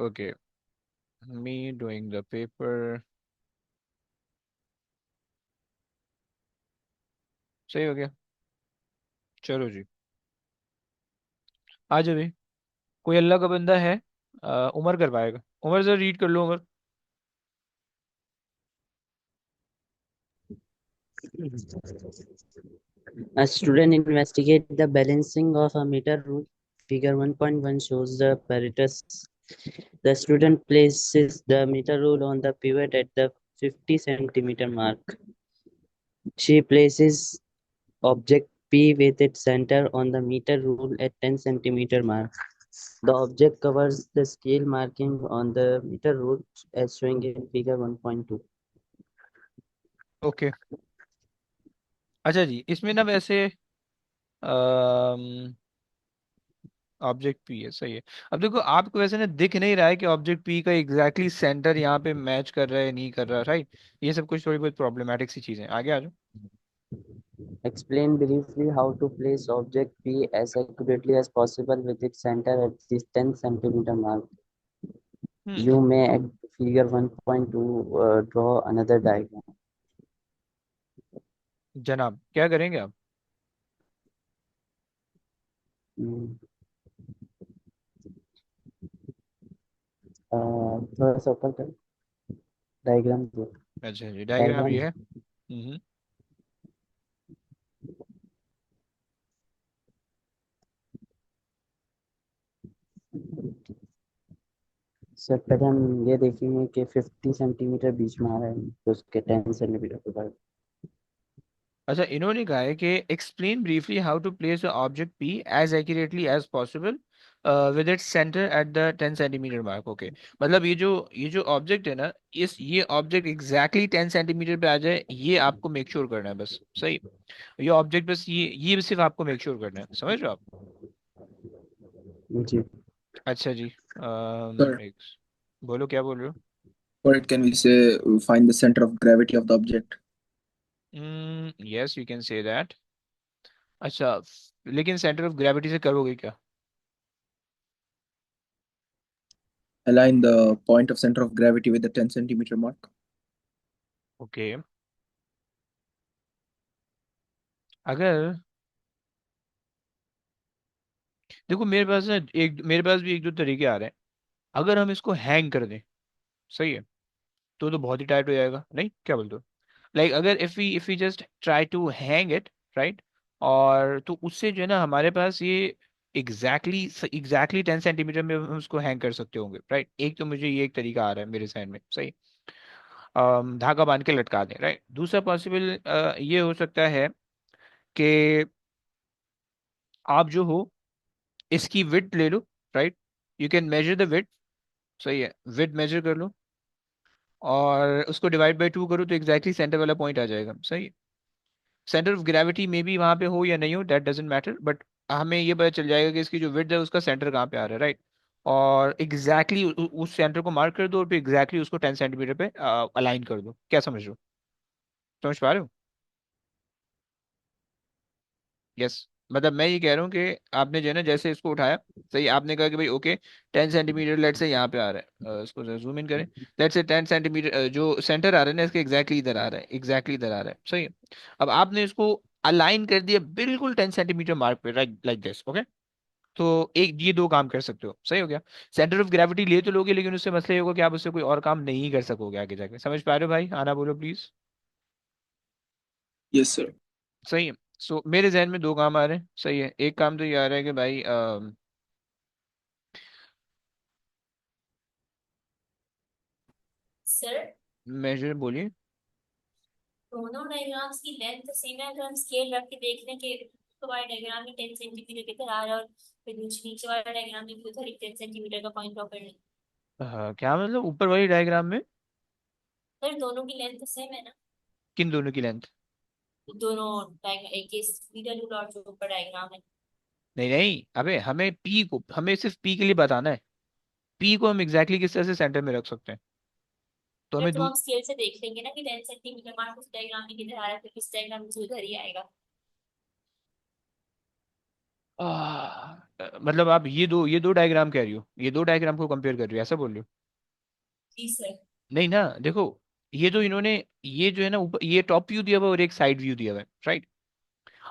Okay, me doing the paper. सही हो गया। चलो जी, आ जाओ भाई। कोई अल्लाह का बंदा है, उमर कर पाएगा। उमर सर रीड कर लो Umar. A student investigate the balancing of a meter rule. Figure 1.1 shows the apparatus. The student places the meter rule on the pivot at the 50 centimeter mark. She places object P with its center on the meter rule at 10 centimeter mark. The object covers the scale marking on the meter rule as shown in figure 1.2. Okay, अच्छा जी, इसमें ना वैसे object P है, सही है। अब देखो आपको वैसे ना दिख नहीं रहा है कि ऑब्जेक्ट पी का एग्जैक्टली सेंटर यहाँ पे मैच कर रहा है नहीं कर रहा, राइट। ये सब कुछ थोड़ी बहुत प्रॉब्लमेटिक सी चीजें, आगे आ जाओ। Explain briefly how to place object P as accurately as possible with its center at this 10 centimeter mark. Hmm. You may at figure 1.2 draw another diagram. जनाब क्या करेंगे आप? Hmm, थोड़ा सा ऊपर कर डायग्राम दो अच्छा जी, डायग्राम डायग्राम ये है। हम्म। सर पहले हम ये देखेंगे कि 50 सेंटीमीटर बीच में आ रहा है तो उसके 10 सेंटीमीटर के बाद अच्छा, इन्होंने कहा है कि explain briefly how to place the object P as accurately as possible with its centre at the 10 centimetre mark. Okay, मतलब ये जो ऑब्जेक्ट है ना, इस ये ऑब्जेक्ट एग्जैक्टली 10 सेंटीमीटर पे आ जाए, ये आपको मेक श्योर करना है बस, सही। ये ऑब्जेक्ट बस ये सिर्फ आपको मेक श्योर करना है, समझ रहे हो आप? जी अच्छा जी। Sir, एक बोलो, क्या बोल रहे or it can we say find the center of gravity of the object. हो? Yes, you can say that. अच्छा, लेकिन सेंटर ऑफ ग्रेविटी से करोगे क्या? Align the point of center of gravity with the 10 centimeter mark. Okay, अगर देखो मेरे पास ना मेरे पास भी एक दो तरीके आ रहे हैं। अगर हम इसको हैंग कर दें, सही है, तो बहुत ही टाइट हो जाएगा, नहीं क्या बोलते हो? लाइक अगर if we just try to hang it, right, और तो उससे जो है ना हमारे पास ये एग्जैक्टली 10 सेंटीमीटर में हम उसको हैंग कर सकते होंगे, राइट। एक तो मुझे ये एक तरीका आ रहा है मेरे साइड में, सही। धागा बांध के लटका दें, राइट। दूसरा पॉसिबल ये हो सकता है कि आप जो हो इसकी विड्थ ले लो, right. You can measure the width, सही है, विड्थ मेजर कर लो और उसको डिवाइड बाई 2 करो तो एग्जैक्टली सेंटर वाला पॉइंट आ जाएगा, सही। सेंटर ऑफ ग्रेविटी में भी वहां पे हो या नहीं हो, दैट डजेंट मैटर, बट हमें ये पता चल जाएगा कि इसकी जो विड्थ है उसका सेंटर कहाँ पे आ रहा है, राइट। और एग्जैक्टली उस सेंटर को मार्क कर दो और फिर एग्जैक्टली उसको 10 सेंटीमीटर पे अलाइन कर दो, क्या समझ रहे हो? समझ पा रहे हो? यस, मतलब मैं ये कह रहा हूँ कि आपने जो है ना जैसे इसको उठाया, सही, आपने कहा कि भाई ओके 10 सेंटीमीटर लेट से यहाँ पे आ रहा है, इसको जूम इन करें। लेट से 10 सेंटीमीटर जो सेंटर आ रहा है ना इसके एग्जैक्टली इधर आ रहा है, एग्जैक्टली इधर आ रहा है, सही है। अब आपने इसको अलाइन कर दिया बिल्कुल 10 सेंटीमीटर मार्क पे, राइट, लाइक दिस, ओके। तो एक ये दो काम कर सकते हो, सही हो गया। सेंटर ऑफ ग्रेविटी ले तो लोगे, लेकिन उससे मसला ये होगा कि आप उससे कोई और काम नहीं कर सकोगे आगे जाके, समझ पा रहे हो भाई? आना बोलो प्लीज। Yes, sir. सही है। सो मेरे जहन में दो काम आ रहे हैं, सही है। एक काम तो ये आ रहा है कि भाई सर, मेजर बोलिए। दोनों डायग्राम्स की लेंथ सेम है, तो हम स्केल रख के देख लें कि तो वाला डायग्राम में 10 सेंटीमीटर किधर आ रहा है और फिर नीचे वाला डायग्राम में भी उधर ही 10 सेंटीमीटर का पॉइंट ड्रॉ कर लें। हाँ, क्या मतलब ऊपर वाली डायग्राम में? सर दोनों की लेंथ सेम है ना? किन दोनों की लेंथ? दोनों डायग्राम एक ही मीटर रूल और जो ऊपर डायग्राम है। नहीं नहीं, अबे हमें पी को, हमें सिर्फ पी के लिए बताना है। पी को हम एग्जैक्टली किस तरह से सेंटर में रख सकते हैं, तो फिर हमें तो हम स्केल से देख लेंगे ना कि 10 सेंटीमीटर मार्क उस डायग्राम में किधर आ रहा है, फिर इस डायग्राम में उधर ही आएगा। मतलब आप ये दो डायग्राम कह रही हो, ये दो डायग्राम को कंपेयर कर रही हो, ऐसा बोल रही हो? जी सर। नहीं ना, देखो, ये तो इन्होंने, ये जो है ना ऊपर ये टॉप व्यू दिया हुआ है और एक साइड व्यू दिया हुआ है, राइट?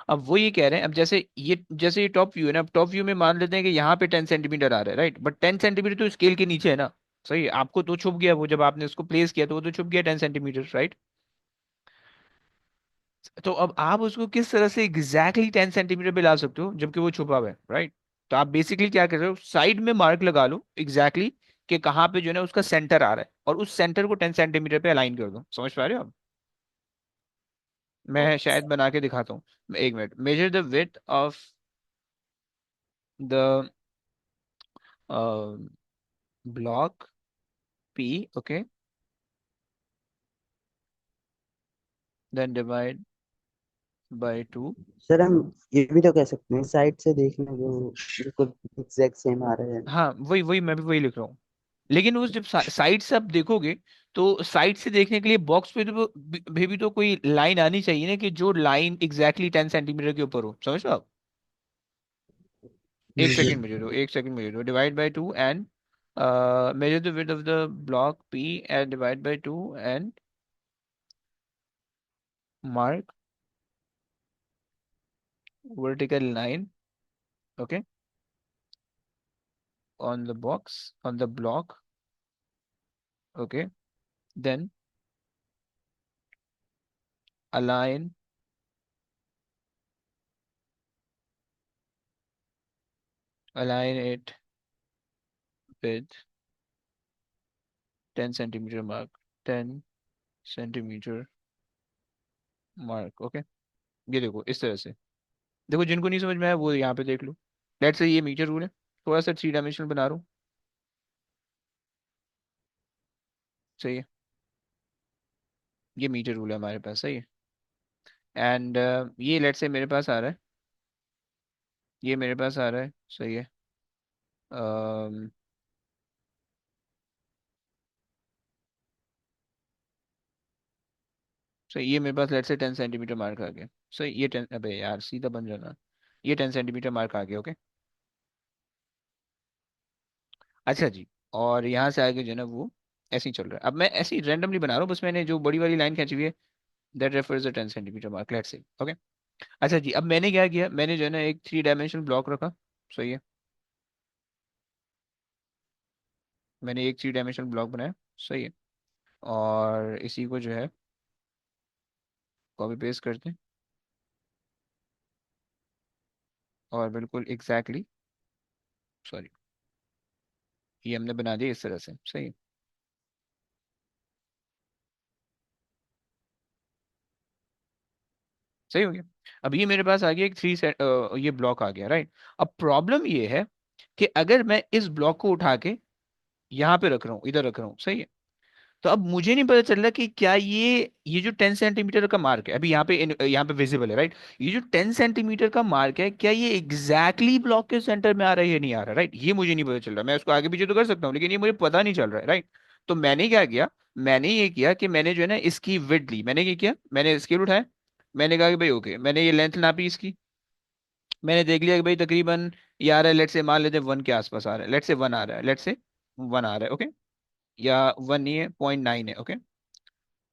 अब वो ये कह रहे हैं, अब जैसे ये टॉप व्यू है ना, टॉप व्यू में मान लेते हैं कि यहाँ पे 10 सेंटीमीटर आ रहा है, राइट? बट 10 सेंटीमीटर तो स्केल के नीचे है ना। सही है, आपको तो छुप गया वो, जब आपने उसको प्लेस किया तो वो तो छुप गया 10 सेंटीमीटर, राइट? तो अब आप उसको किस तरह से एग्जैक्टली 10 सेंटीमीटर पे ला सकते हो जबकि वो छुपा हुआ है, राइट? तो आप बेसिकली क्या कर रहे हो, साइड में मार्क लगा लो एग्जैक्टली कि कहाँ पे जो है ना उसका सेंटर आ रहा है, और उस सेंटर को 10 सेंटीमीटर पे अलाइन कर दो। समझ पा रहे हो आप? मैं ओके शायद सर। बना के दिखाता हूँ, एक minute. Measure the width of the block P, okay, then divide by 2। Sir हम ये भी तो कह सकते हैं साइड से देखने को बिल्कुल एग्जैक्ट सेम आ रहे हैं। हाँ, वही वही मैं भी वही लिख रहा हूँ। लेकिन उस जब साइड से आप देखोगे, तो साइड से देखने के लिए बॉक्स पे तो भी तो कोई लाइन आनी चाहिए ना, कि जो लाइन एग्जैक्टली 10 सेंटीमीटर के ऊपर हो। समझ लो आप? एक जी। सेकंड मुझे दो, एक सेकंड मुझे दो। Divide by 2 and major the width of the block P and divide by 2 and mark vertical line, okay, on the box, on the block, okay, then align align it with 10 centimeter mark, 10 centimetre mark, okay. ये देखो इस तरह से। देखो, जिनको नहीं समझ में आया वो यहाँ पे देख लो। लेट्स से ये मीटर रूल है, थोड़ा सा 3 डायमेंशनल बना रहा हूँ। सही है, ये मीटर रूल है हमारे पास, सही है। एंड ये लेट्स से मेरे पास आ रहा है, ये मेरे पास आ रहा है, सही है। um, सही, ये मेरे पास लेट्स से 10 सेंटीमीटर मार्क आ गया। सही, ये 10, अबे यार सीधा बन जाना। ये 10 सेंटीमीटर मार्क आ गया, ओके। अच्छा जी। और यहाँ से आगे जो है ना वो ऐसे ही चल रहा है। अब मैं ऐसे ही रैंडमली बना रहा हूँ, बस मैंने जो बड़ी वाली लाइन खींची हुई है, that refers the 10 centimetre mark, let's say, okay. अच्छा जी, अब मैंने क्या किया, मैंने जो है ना एक 3 डायमेंशनल ब्लॉक रखा। सही है, मैंने एक 3 डायमेंशनल ब्लॉक बनाया। सही है। और इसी को जो है कॉपी पेस्ट करते हैं, और बिल्कुल एग्जैक्टली, सॉरी, ये हमने बना दिया इस तरह से। सही है, सही हो गया। अब ये मेरे पास आ गया एक ये ब्लॉक आ गया, राइट? अब प्रॉब्लम ये है कि अगर मैं इस ब्लॉक को उठा के यहाँ पे रख रहा हूँ, इधर रख रहा हूँ, सही है, तो अब मुझे नहीं पता चल रहा कि क्या ये जो 10 सेंटीमीटर का मार्क है अभी यहाँ पे विजिबल है, राइट? ये जो 10 सेंटीमीटर का मार्क है, क्या ये एग्जैक्टली ब्लॉक के सेंटर में आ रहा है या नहीं आ रहा, राइट? ये मुझे नहीं पता चल रहा। मैं उसको आगे पीछे तो कर सकता हूँ, लेकिन ये मुझे पता नहीं चल रहा है, राइट? तो मैंने क्या किया, मैंने ये किया कि मैंने जो है ना इसकी विड्थ ली। मैंने क्या किया, मैंने स्केल उठाया, मैंने कहा कि भाई ओके, मैंने ये लेंथ नापी इसकी। मैंने देख लिया कि भाई तकरीबन ये आ रहा है, लेट से मान लेते हैं 1 के आसपास आ रहा है, लेट से 1 आ रहा है, लेट से 1 आ रहा है, ओके। या 1 नहीं है, 0.9 है, ओके,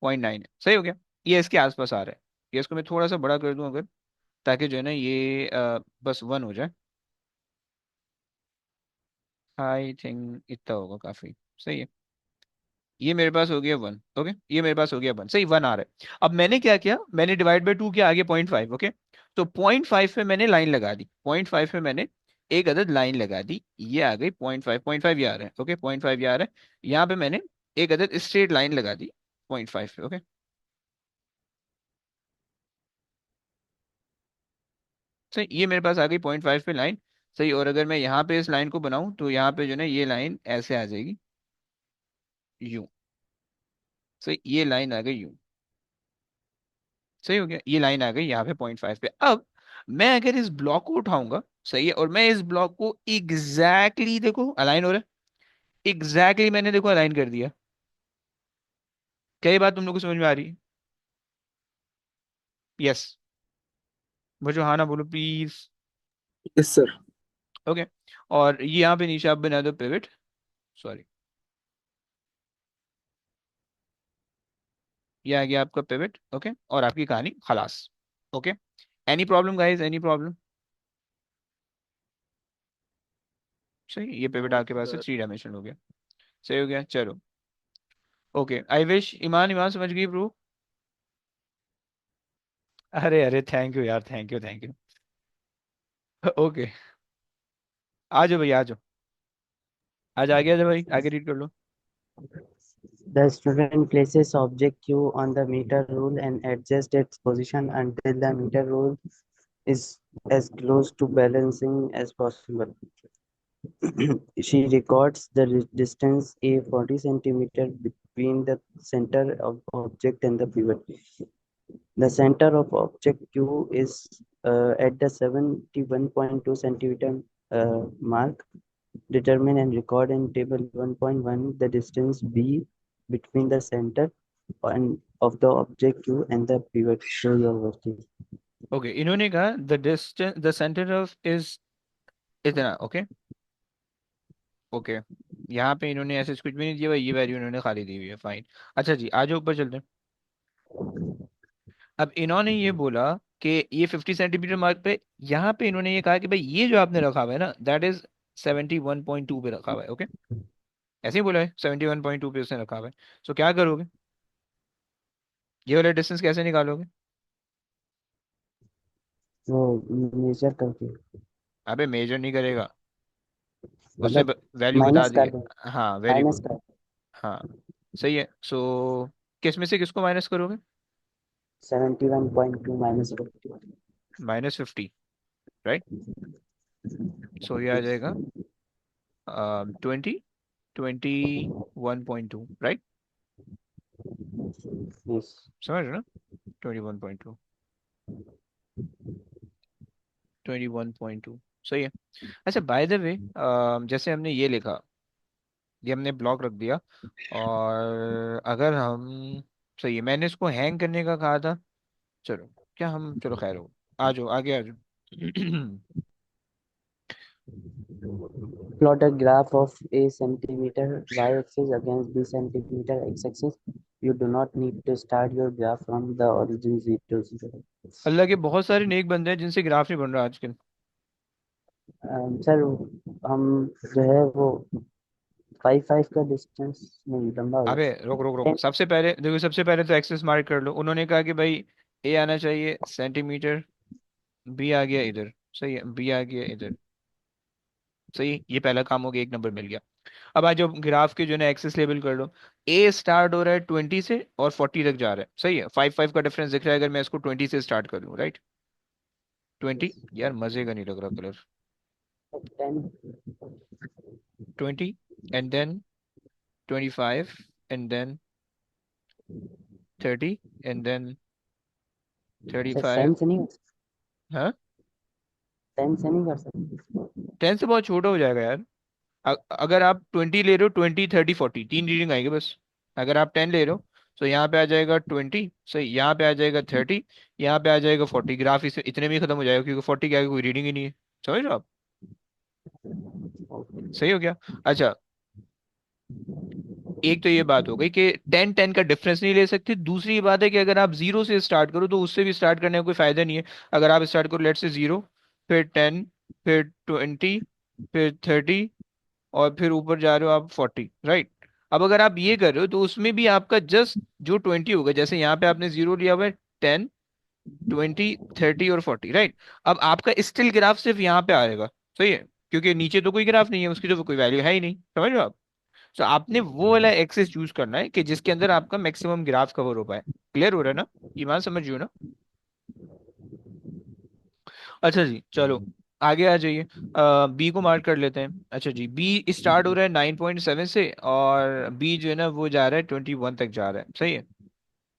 0.9 है, सही हो गया। ये इसके आसपास आ रहा है। ये इसको मैं थोड़ा सा बड़ा कर दूं अगर, ताकि जो है ना ये बस 1 हो जाए। आई थिंक इतना होगा काफी। सही है, ये मेरे पास हो गया 1, ओके, ये मेरे पास हो गया 1, सही, 1 आ रहा है। अब मैंने क्या किया, मैंने डिवाइड बाई 2 किया, आगे 0.5, ओके। तो 0.5 पे मैंने लाइन लगा दी, 0.5 पे मैंने एक अदद लाइन लगा दी, ये आ गई 0.5, 0.5 ये आ रहा है, ओके, 0.5 ये आ रहा है। यहाँ पे मैंने एक अदद स्ट्रेट लाइन लगा दी 0.5 पे, ओके। सही, ये मेरे पास आ गई 0.5 पे लाइन। सही, और अगर मैं यहाँ पे इस लाइन को बनाऊं तो यहाँ पे जो है ना ये लाइन ऐसे आ जाएगी, यूं। सही, ये लाइन आ गई यूं। सही हो गया, ये लाइन आ गई यहाँ पे 0.5 पे। अब मैं अगर इस ब्लॉक को उठाऊंगा, सही है, और मैं इस ब्लॉक को देखो अलाइन हो रहा है, मैंने देखो अलाइन कर दिया। क्या ये बात तुम लोग को समझ में आ रही है? यस, वो जो हाँ ना बोलो प्लीज। Yes, sir. ओके, और ये यहाँ पे नीचे आप बना दो पिवट, सॉरी, ये आ गया आपका पिवट। ओके, और आपकी कहानी खलास। Okay, any problem guys, any problem? सही, ये पिवट No, आपके पास है, sir. 3 डायमेंशन हो गया। सही हो गया, चलो। ओके, आई विश ईमान, ईमान समझ गई ब्रो? अरे अरे, थैंक यू यार, thank you thank you. Okay, आ जाओ भाई, आ जाओ, आज आ गया था भाई, आगे रीड कर लो। The student places object Q on the meter rule and adjusts its position until the meter rule is as close to balancing as possible. She records the distance A 40 centimeter between the center of object and the pivot. The center of object Q is at the 71.2 centimeter mark. Determine and record in table 1.1 the distance B between the center and of the object Q and the pivot. Show your working. Okay, इन्होंने कहा the distance, the centre of is इतना। Okay okay, यहाँ पे इन्होंने ऐसे कुछ भी नहीं दिया भाई, ये वैल्यू इन्होंने खाली दी हुई है, फाइन। अच्छा जी, आ जाओ ऊपर चलते हैं। अब इन्होंने ये बोला कि ये 50 सेंटीमीटर मार्क पे, यहाँ पे इन्होंने ये कहा कि भाई ये जो आपने रखा हुआ है ना, दैट इज 71.2 पे रखा हुआ है। ओके, ऐसे ही बोला है, 71.2 पे उसने रखा हुआ है। सो क्या करोगे, ये वाला डिस्टेंस कैसे निकालोगे? वो मेजर करके अबे मेजर नहीं करेगा, उसने मतलब वैल्यू बता माइनस दी कर है। दो, हाँ, वेरी माइनस गुड। कर हाँ, सही है। सो किस में से किसको माइनस करोगे? 71.2 माइनस 50. -50, राइट? सो ये आ जाएगा 21.2, राइट? Yes. समझ रहे हो ना? 21.2, 21.2, सही है। अच्छा, बाय द वे, जैसे हमने ये लिखा, ये हमने ब्लॉक रख दिया, और अगर हम, सही है, मैंने इसको हैंग करने का कहा था। चलो, क्या हम, चलो खैर हो, आ जाओ आगे, आ जाओ। Plot a graph of a centimeter y-axis against b centimeter x-axis. You do not need to start your graph from the origin 0, 0. अल्लाह के बहुत सारे नेक बंदे हैं जिनसे ग्राफ नहीं बन रहा आजकल। सर हम जो है वो 5 5 का डिस्टेंस नहीं लंबा हो अबे रुक रुक रुक, 10. सबसे पहले देखो, सबसे पहले तो एक्सेस मार्क कर लो। उन्होंने कहा कि भाई ए आना चाहिए सेंटीमीटर, बी आ गया इधर, सही है, बी आ गया इधर, सही, ये पहला काम हो गया, 1 नंबर मिल गया। अब आज जो ग्राफ के जो है ना एक्सेस लेबल कर लो। ए स्टार्ट हो रहा है 20 से और 40 तक जा रहा है, सही है, 5 5 का डिफरेंस दिख रहा है अगर मैं इसको 20 से स्टार्ट कर लूँ, राइट? 20, यार मजे का नहीं लग रहा colour. 10. 20, and then 25, and then 30, and then sir 35। 10 से नहीं, हाँ, 10 से नहीं कर सकते. 10 से बहुत छोटा हो जाएगा यार। अगर आप 20 ले रहे हो, 20 30 40 तीन रीडिंग आएंगे बस। अगर आप 10 ले रहे हो, तो यहाँ पे आ जाएगा 20, सही, यहाँ पे आ जाएगा 30, यहाँ पे आ जाएगा 40। ग्राफ इस इतने में ही खत्म हो जाएगा, क्योंकि 40 के आगे कोई रीडिंग ही नहीं है। समझ रहे हो आप? सही हो गया। अच्छा, एक तो ये बात हो गई कि 10 10 का डिफरेंस नहीं ले सकते। दूसरी बात है कि अगर आप जीरो से स्टार्ट करो तो उससे भी स्टार्ट करने का कोई फायदा नहीं है। अगर आप स्टार्ट करो लेट से 0, फिर 10, फिर 20, फिर 30, और फिर ऊपर जा रहे हो आप 40, राइट? अब अगर आप ये कर रहे हो तो उसमें भी आपका जस्ट जो 20 होगा, जैसे यहाँ पे आपने 0 लिया हुआ है, 10, 20, 30 और 40, राइट? अब आपका स्टिल ग्राफ सिर्फ यहाँ पे आएगा, सही है, क्योंकि नीचे तो कोई ग्राफ नहीं है, उसकी तो कोई वैल्यू है ही नहीं। समझ रहे हो आप? तो आपने वो वाला एक्सेस चूज करना है कि जिसके अंदर आपका मैक्सिमम ग्राफ कवर हो पाए। क्लियर हो रहा है ना? ईमान समझियो ना? अच्छा जी, चलो आगे आ जाइए। बी को मार्क कर लेते हैं। अच्छा जी, बी स्टार्ट हो रहा है 9.7 से, और बी जो है ना वो जा रहा है 21 तक जा रहा है, सही है।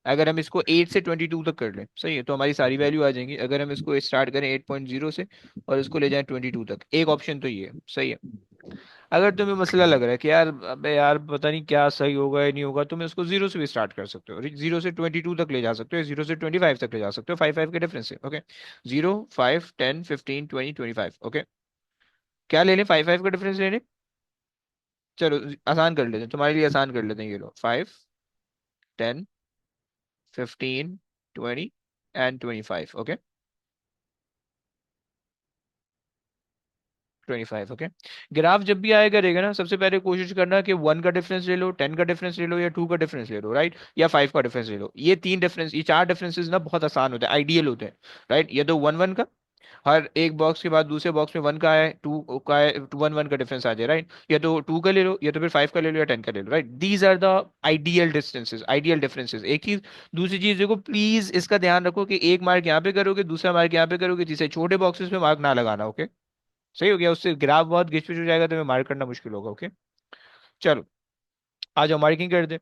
अगर हम इसको 8 से 22 तक कर लें, सही है, तो हमारी सारी वैल्यू आ जाएंगी। अगर हम इसको स्टार्ट करें 8.0 से और इसको ले जाएं 22 तक, एक ऑप्शन तो ये है, सही है। अगर तुम्हें मसला लग रहा है कि यार अबे यार पता नहीं क्या सही होगा या नहीं होगा, तुम इसको 0 से भी स्टार्ट कर सकते हो, 0 से 22 तक ले जा सकते हो, 0 से 25 तक ले जा सकते हो, 5 5 के डिफरेंस से। ओके, 0 5 10 15 20 25। ओके, क्या ले लें, 5 5 का डिफरेंस ले लें। चलो आसान कर लेते हैं, तुम्हारे लिए आसान कर लेते हैं, ये लो 5 10 15 20 एंड 25। ओके, 25। ओके, ग्राफ जब भी आया करेगा ना, सबसे पहले कोशिश करना कि 1 का डिफरेंस ले लो, 10 का डिफरेंस ले लो, या 2 का डिफरेंस ले लो, राइट, या 5 का डिफरेंस ले लो। ये तीन डिफरेंस, ये चार डिफरेंसेस ना बहुत आसान होते हैं, आइडियल होते हैं, राइट। ये तो 1 1 का, हर एक बॉक्स के बाद दूसरे बॉक्स में 1 का है, 2 का है, 1 1 का डिफरेंस आ जाए, राइट। या तो 2 का ले लो, या तो फिर 5 का ले लो, या 10 का ले लो, right. These are the ideal distances, ideal differences. एक चीज, दूसरी चीज देखो प्लीज, इसका ध्यान रखो कि एक मार्क यहाँ पे करोगे, दूसरा मार्क यहाँ पे करोगे, जिसे छोटे बॉक्सेस में मार्क ना लगाना। ओके, सही हो गया, उससे ग्राफ बहुत घिच पिच हो जाएगा, तो मार्क करना मुश्किल होगा। ओके, चलो आ जाओ मार्किंग कर दे।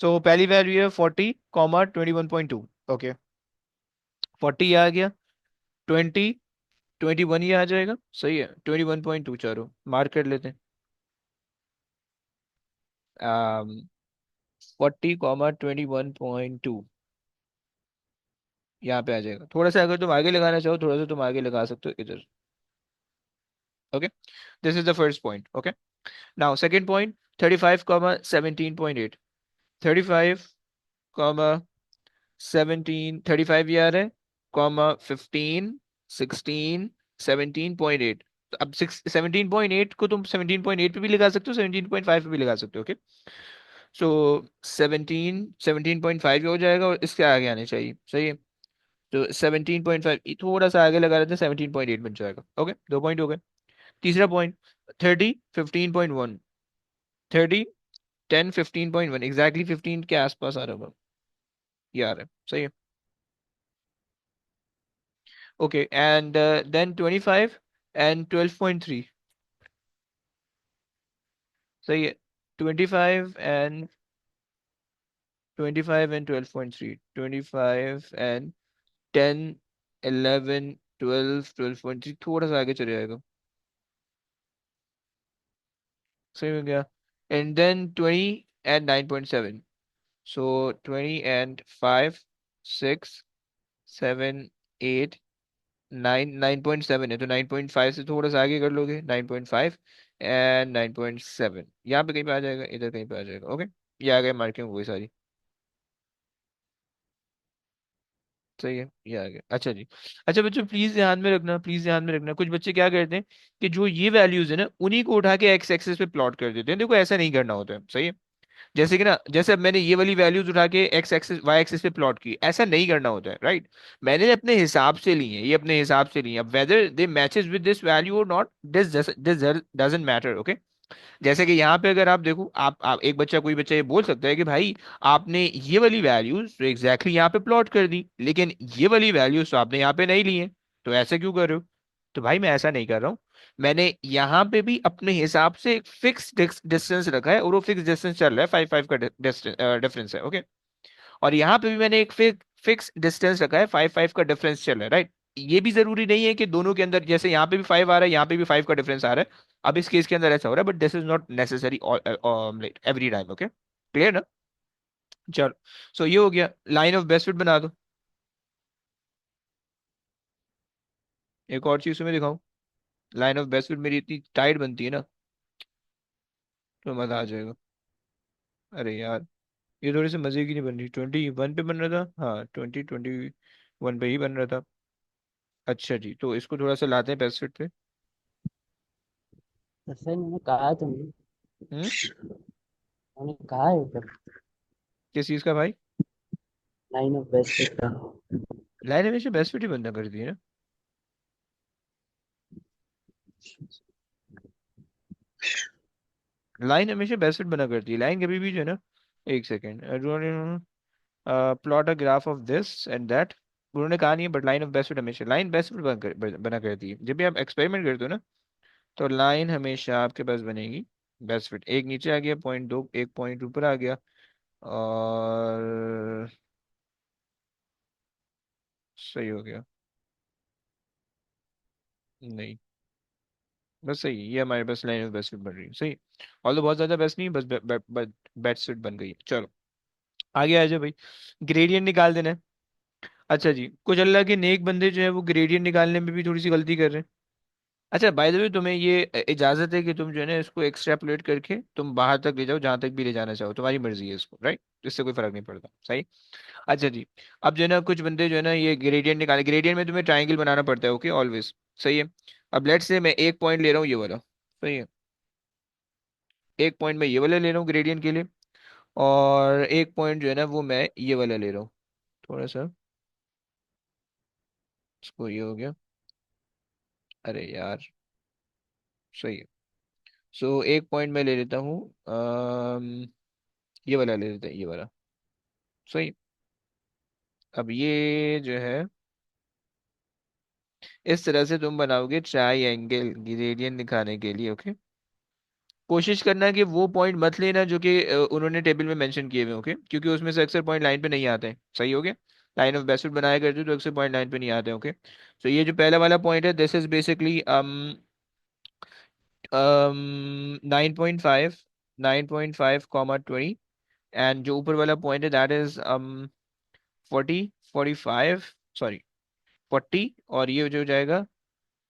सो पहली वैल्यू है 40 21.2। ओके, 40 आ गया, 20 21 ये आ जाएगा, सही है, 21.2, चलो मार्क कर लेते हैं। 40 21.2 यहाँ पे आ जाएगा। थोड़ा सा अगर तुम आगे लगाना चाहो, थोड़ा सा तुम आगे लगा सकते हो इधर। Okay, this is the first point. Okay, now second point, 35 17.8। 35 17 ये आ रहा है, 15 16 17.8। तो अब 17.8 को तुम 17.8 पे भी लगा सकते हो, 17.5 पे भी लगा सकते हो। ओके, सो 17 हो जाएगा, और इसके आगे आने चाहिए, सही है। तो 17.5 थोड़ा सा आगे लगा रहते हैं, 17.8 बन जाएगा। ओके, 2 पॉइंट हो गए। तीसरा पॉइंट, 30 15.1। 30 10 15.1, एग्जैक्टली 15 के आसपास आ रहा होगा, ये आ रहा है, सही है। ओके, एंड देन 25 and 12.3, सही है। 25 and 25 and 12.3, 25 and 10 11 12 12.3, थोड़ा सा आगे चले जाएगा, सही हो गया। And then 20 and 9.7। So 20 and 5 6 7 8 9, 9.7 है, तो 9.5 से थोड़ा सा आगे कर लोगे, 9.5 and 9.7 यहाँ पे कहीं पे आ जाएगा, इधर कहीं पे आ जाएगा। ओके, ये आ गए, मार्किंग हो गई सारी, सही है, ये आ गया। अच्छा जी, अच्छा बच्चों प्लीज ध्यान में रखना, प्लीज ध्यान में रखना, कुछ बच्चे क्या करते हैं कि जो ये वैल्यूज है ना, उन्हीं को उठा के एक्स एक्सिस पे प्लॉट कर देते हैं। देखो ऐसा नहीं करना होता है, सही है। जैसे कि ना, जैसे अब मैंने ये वाली वैल्यूज उठा के एक्स एक्सिस वाई एक्सिस पे प्लॉट की, ऐसा नहीं करना होता है, राइट। मैंने अपने हिसाब से ली है, ये अपने हिसाब से ली है। अब whether they matches with this value और not, this this doesn't matter. Okay, जैसे कि यहाँ पे अगर आप देखो, आप एक बच्चा, कोई बच्चा ये बोल सकता है कि भाई आपने ये वाली वैल्यूज तो एग्जैक्टली यहाँ पे प्लॉट कर दी, लेकिन ये वाली वैल्यूज तो आपने यहाँ पे नहीं ली है, तो ऐसे क्यों कर रहे हो। तो भाई मैं ऐसा नहीं कर रहा हूँ, मैंने यहाँ पे भी अपने हिसाब से एक फिक्स डिस्टेंस रखा है, और वो फिक्स डिस्टेंस चल रहा है, 5 5 का डिफरेंस है। ओके, और यहाँ पे भी मैंने एक फिक्स डिस्टेंस रखा है, 5 5 का डिफरेंस चल रहा है, राइट। ये भी जरूरी नहीं है कि दोनों के अंदर, जैसे यहाँ पे भी 5 आ रहा है, यहाँ पे भी 5 का डिफरेंस आ रहा है, अब इस केस के अंदर ऐसा हो रहा है, but this is not necessary every time. Okay, clear ना। चलो, सो ये हो गया, लाइन ऑफ बेस्ट फिट बना दो। एक और चीज तुम्हें दिखाऊं, लाइन ऑफ बेस्ट फिट मेरी इतनी टाइट बनती है ना, तो मजा आ जाएगा। अरे यार, ये थोड़ी सी मजे की नहीं बन रही, 21 पे बन रहा था, हाँ 20 21 पे ही बन रहा था। अच्छा जी, तो इसको थोड़ा सा लाते हैं बेस्ट फिट पे। तो फिर मैंने कहा तुमने, हम्म, मैंने कहा है जब किस चीज का भाई। लाइन ऑफ बेस्ट का। लाइन हमेशा बेस्ट फिट ही बंदा करती है ना, लाइन हमेशा बेस्ट फिट बना करती है, लाइन कभी भी जो है ना, एक second, plot a graph of this and that, उन्होंने कहा नहीं है, but line of best fit हमेशा, लाइन बेस्ट फिट बना करती है, जब भी आप एक्सपेरिमेंट करते हो ना, तो लाइन हमेशा आपके पास बनेगी बेस्ट फिट। एक नीचे आ गया पॉइंट, दो एक पॉइंट ऊपर आ गया, और सही हो गया, नहीं बस सही है, ये हमारे पास लाइन ऑफ बेस्ट फिट बन रही है, सही। ऑल्दो बहुत ज्यादा बेस्ट नहीं, बस बेस्ट फिट बन गई है। चलो आगे आ जाओ भाई, ग्रेडियंट निकाल देना है। अच्छा जी, कुछ अल्लाह के नेक बंदे जो है वो ग्रेडियंट निकालने में भी थोड़ी सी गलती कर रहे हैं। अच्छा बाय द वे, तुम्हें ये इजाजत है कि तुम जो है ना इसको एक्सट्रैपुलेट करके तुम बाहर तक ले जाओ, जहां तक भी ले जाना चाहो, तुम्हारी मर्जी है इसको, राइट। इससे कोई फर्क नहीं पड़ता, सही। अच्छा जी, अब जो है ना कुछ बंदे जो है ना ये ग्रेडियंट निकाले, ग्रेडियंट में तुम्हें ट्राइंगल बनाना पड़ता है, ओके ऑलवेज, सही है। अब लेट्स से मैं एक पॉइंट ले रहा हूँ ये वाला, सही है। एक पॉइंट मैं ये वाला ले रहा हूँ ग्रेडियंट के लिए, और एक पॉइंट जो है ना वो मैं ये वाला ले रहा हूँ, थोड़ा सा इसको, ये हो गया। अरे यार, सही है। सो एक पॉइंट मैं ले लेता हूँ, ये वाला ले लेते हैं, ये वाला, सही। अब ये जो है इस तरह से तुम बनाओगे ट्राई एंगल ग्रेडियंट दिखाने के लिए, ओके। कोशिश करना कि वो पॉइंट मत लेना जो कि उन्होंने टेबल में मेंशन किए हुए, ओके, क्योंकि उसमें से अक्सर पॉइंट लाइन पे नहीं आते हैं, सही हो गया। लाइन ऑफ बेस्ट बनाया करते हो तो अक्सर पॉइंट लाइन पे नहीं आते, ओके। तो ये जो पहला वाला पॉइंट है, this is basically 9.5, 9.5 comma 20, and जो ऊपर वाला पॉइंट है दैट इज 40, 45, सॉरी 40, और ये जो हो जाएगा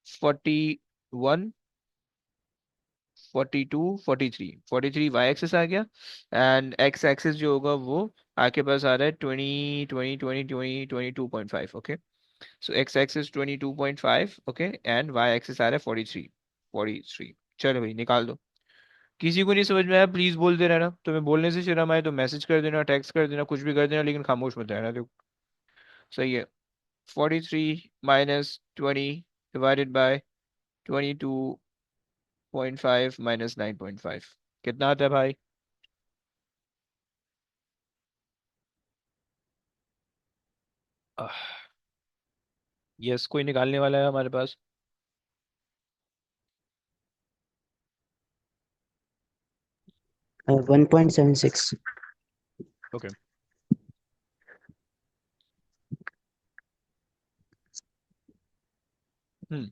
41, 42, 43, 43 वाई एक्सेस आ गया। एंड एक्स एक्सेस जो होगा वो आपके पास आ रहा है 22.5, okay. So x axis 22.5, okay, and y axis आ रहा है 43, 43। चलो भाई निकाल दो। किसी को नहीं समझ में आया प्लीज बोलते रहना, तुम्हें बोलने से शर्म आए तो मैसेज कर देना, टेक्स्ट कर देना, कुछ भी कर देना, लेकिन खामोश मत रहना, देखो, सही है। 43 - 20 डिवाइडेड बाय 22.5 - 9.5 कितना आता है भाई? यस, कोई निकालने वाला है हमारे पास? 1.76। ओके। हम्म,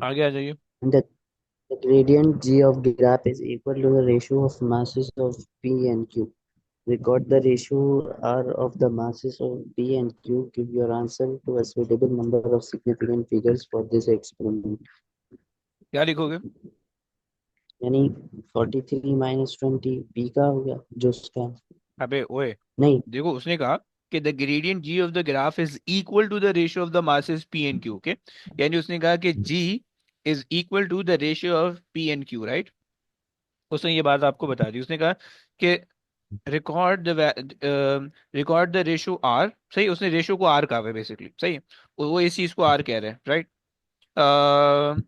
आगे आ जाइए। The, the gradient g of graph is equal to the ratio of masses of P and Q. Record the ratio R of the masses of P and Q. Give your answer to a suitable number of significant figures for this experiment. क्या लिखोगे? यानी 43 minus 20 P का हो गया जो उसका अबे ओए, नहीं। देखो उसने कहा कि the gradient G of the graph is equal to the ratio of the masses P and Q, okay. यानी उसने कहा कि G is equal to the ratio of P and Q, right. उसने ये बात आपको बता दी, उसने कहा कि record the record the ratio R, सही। उसने रेशियो को आर कहा है बेसिकली, सही है। वो इस चीज को आर कह रहे हैं, right.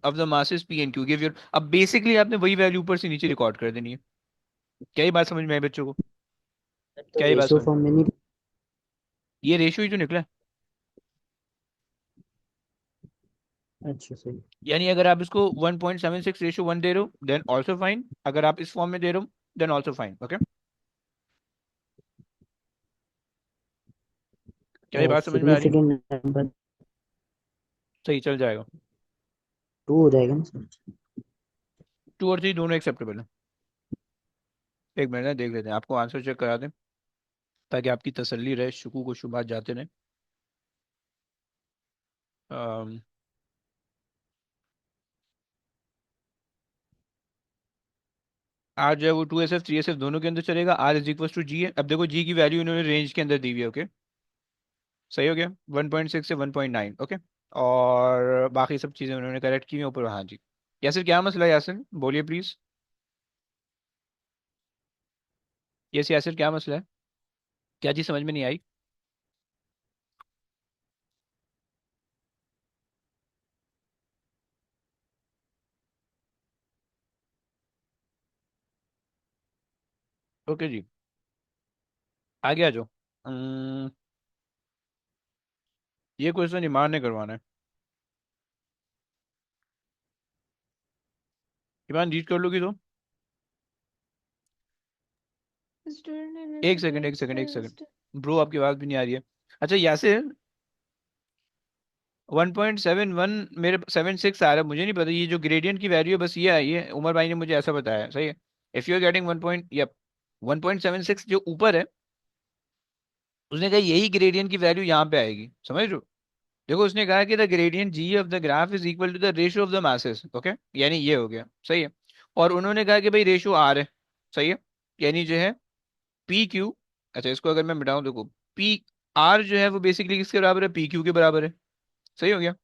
Of the masses P and Q, give your, अब बेसिकली आपने वही वैल्यू ऊपर से नीचे रिकॉर्ड कर देनी है। क्या ये बात समझ में आई बच्चों को? तो क्या ये बात रेशियो समझ, फॉर्म में नहीं। ये रेशियो ही जो निकला है। अच्छा सही। यानी अगर आप इसको 1.76 रेशियो 1 दे रहे हो देन ऑल्सो फाइन, अगर आप इस फॉर्म में दे रहे हो देन ऑल्सो फाइन, ओके। क्या ये बात समझ में आ रही है? सिग्निफिकेंट नंबर सही, चल जाएगा। 2 हो जाएगा ना सर। 2 और 3 दोनों एक्सेप्टेबल है। एक मिनट ना देख लेते हैं, आपको आंसर चेक करा दें ताकि आपकी तसल्ली रहे, शुकू को शुबात जाते रहे। अम, आर जो है वो 2SF 3SF दोनों के अंदर चलेगा, आर इज इक्वल टू जी है। अब देखो जी की वैल्यू इन्होंने रेंज के अंदर दी हुई है, ओके। सही हो गया, 1.6 से 1.9, ओके। और बाकी सब चीज़ें उन्होंने करेक्ट की हैं ऊपर, हाँ जी। यासिर क्या मसला है, यासिर बोलिए प्लीज। यस यासिर, क्या मसला है? क्या चीज़ समझ में नहीं आई? ओके जी, आगे आ जाओ। अम्म, ये क्वेश्चन ईमान ने करवाना है। ईमान रीड कर लोगी तो? Student एक सेकंड, एक investigates सेकंड, एक सेकंड, the ब्रो आपकी आवाज़ भी नहीं आ रही है। अच्छा यासिर, 1.71 मेरे 76 आ रहा है, मुझे नहीं पता, ये जो ग्रेडियंट की वैल्यू है बस ये आई है, उमर भाई ने मुझे ऐसा बताया, सही है। इफ यू आर गेटिंग 1.76 जो ऊपर है, उसने कहा यही ग्रेडियंट की वैल्यू यहाँ पे आएगी, समझ रहे हो। देखो उसने कहा कि the gradient G of the graph is equal to the ratio of the masses, okay, यानी ये हो गया, सही है। और उन्होंने कहा कि भाई रेशियो आर है, सही है, यानी जो है पी क्यू, अच्छा इसको अगर मैं मिटाऊं, देखो पी आर जो है वो बेसिकली किसके बराबर है, पी क्यू के बराबर है, सही हो गया।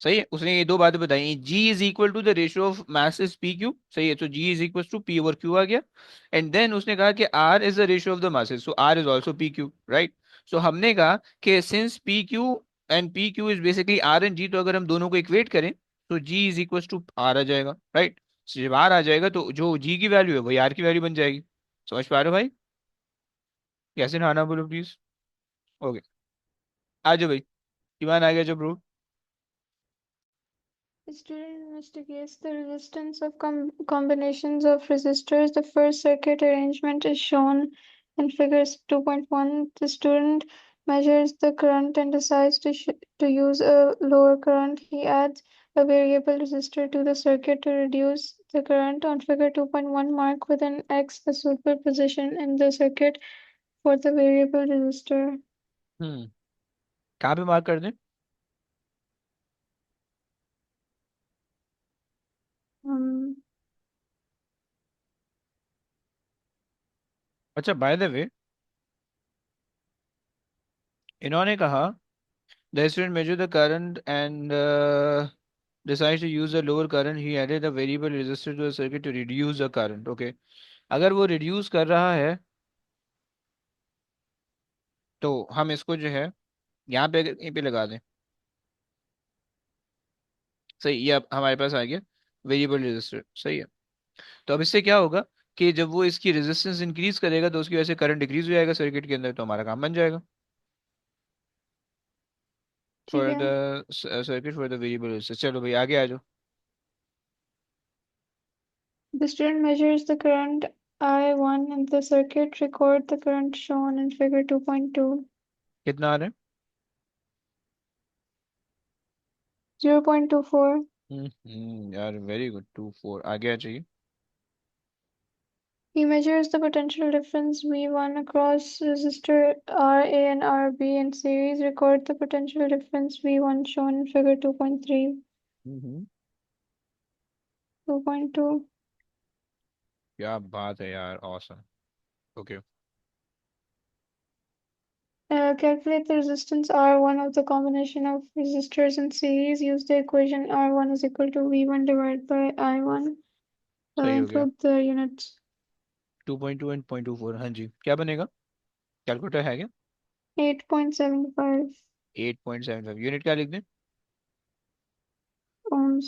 सही है, उसने ये दो बातें बताई, G is equal to the ratio of masses P Q, सही है, तो G is equal to P over Q आ गया। एंड देन उसने कहा कि R is the ratio of the masses, so R is also P Q, right. So हमने कहा कि since P Q and P Q is basically R and G, तो अगर हम दोनों को इक्वेट करें तो G is equal to are आ जाएगा, राइट। जब आर आ जाएगा तो जो जी की वैल्यू है वही आर की वैल्यू बन जाएगी। समझ पा रहे हो भाई, कैसे नहाना बोलो प्लीज। ओके, आ जाओ भाई, ईमान आ गया जो bro. The student investigates the resistance of combinations of resistors. The first circuit arrangement is shown in figure 2.1. The student measures the current and decides to use a lower current. He adds a variable resistor to the circuit to reduce the current. On figure 2.1, mark with an X the suitable position in the circuit for the variable resistor. कहाँ पे mark कर दें। Um, अच्छा by the way, इन्होंने कहा the student measured the current and decides to use a lower current. He added a variable resistor to the circuit to reduce the current. Okay, अगर वो reduce कर रहा है तो हम इसको जो है यहाँ पे यहीं पे लगा दें, सही, ये अब हमारे पास आ गया वेरिएबल रेजिस्टर, सही है। तो अब इससे क्या होगा कि जब वो इसकी रेजिस्टेंस इंक्रीज करेगा तो उसकी वजह से करंट डिक्रीज हो जाएगा सर्किट के अंदर, तो हमारा काम बन जाएगा। ठीक फॉर है। The circuit for the variable resistor, चलो भाई आगे आ जाओ। The student measures the current I1 in the circuit. Record the current shown in figure 2.2. कितना आ रहा है। 0.24. यार वेरी गुड, 2 4 आगे आ जाइए। He measures the potential difference V1 across resistor RA and RB in series. Record the potential difference V1 shown in figure 2.3. हम्म, 2.2. क्या बात है यार, awesome. Okay, Calculate the resistance R1 of the combination of resistors in series. Use the equation R1 is equal to V1 divided by I1. सही हो गया। Include the units. 2.2 and 0.24, हाँ जी, क्या बनेगा, कैलकुलेटर है क्या। 8.75 8.75, यूनिट क्या लिख दें। ohms.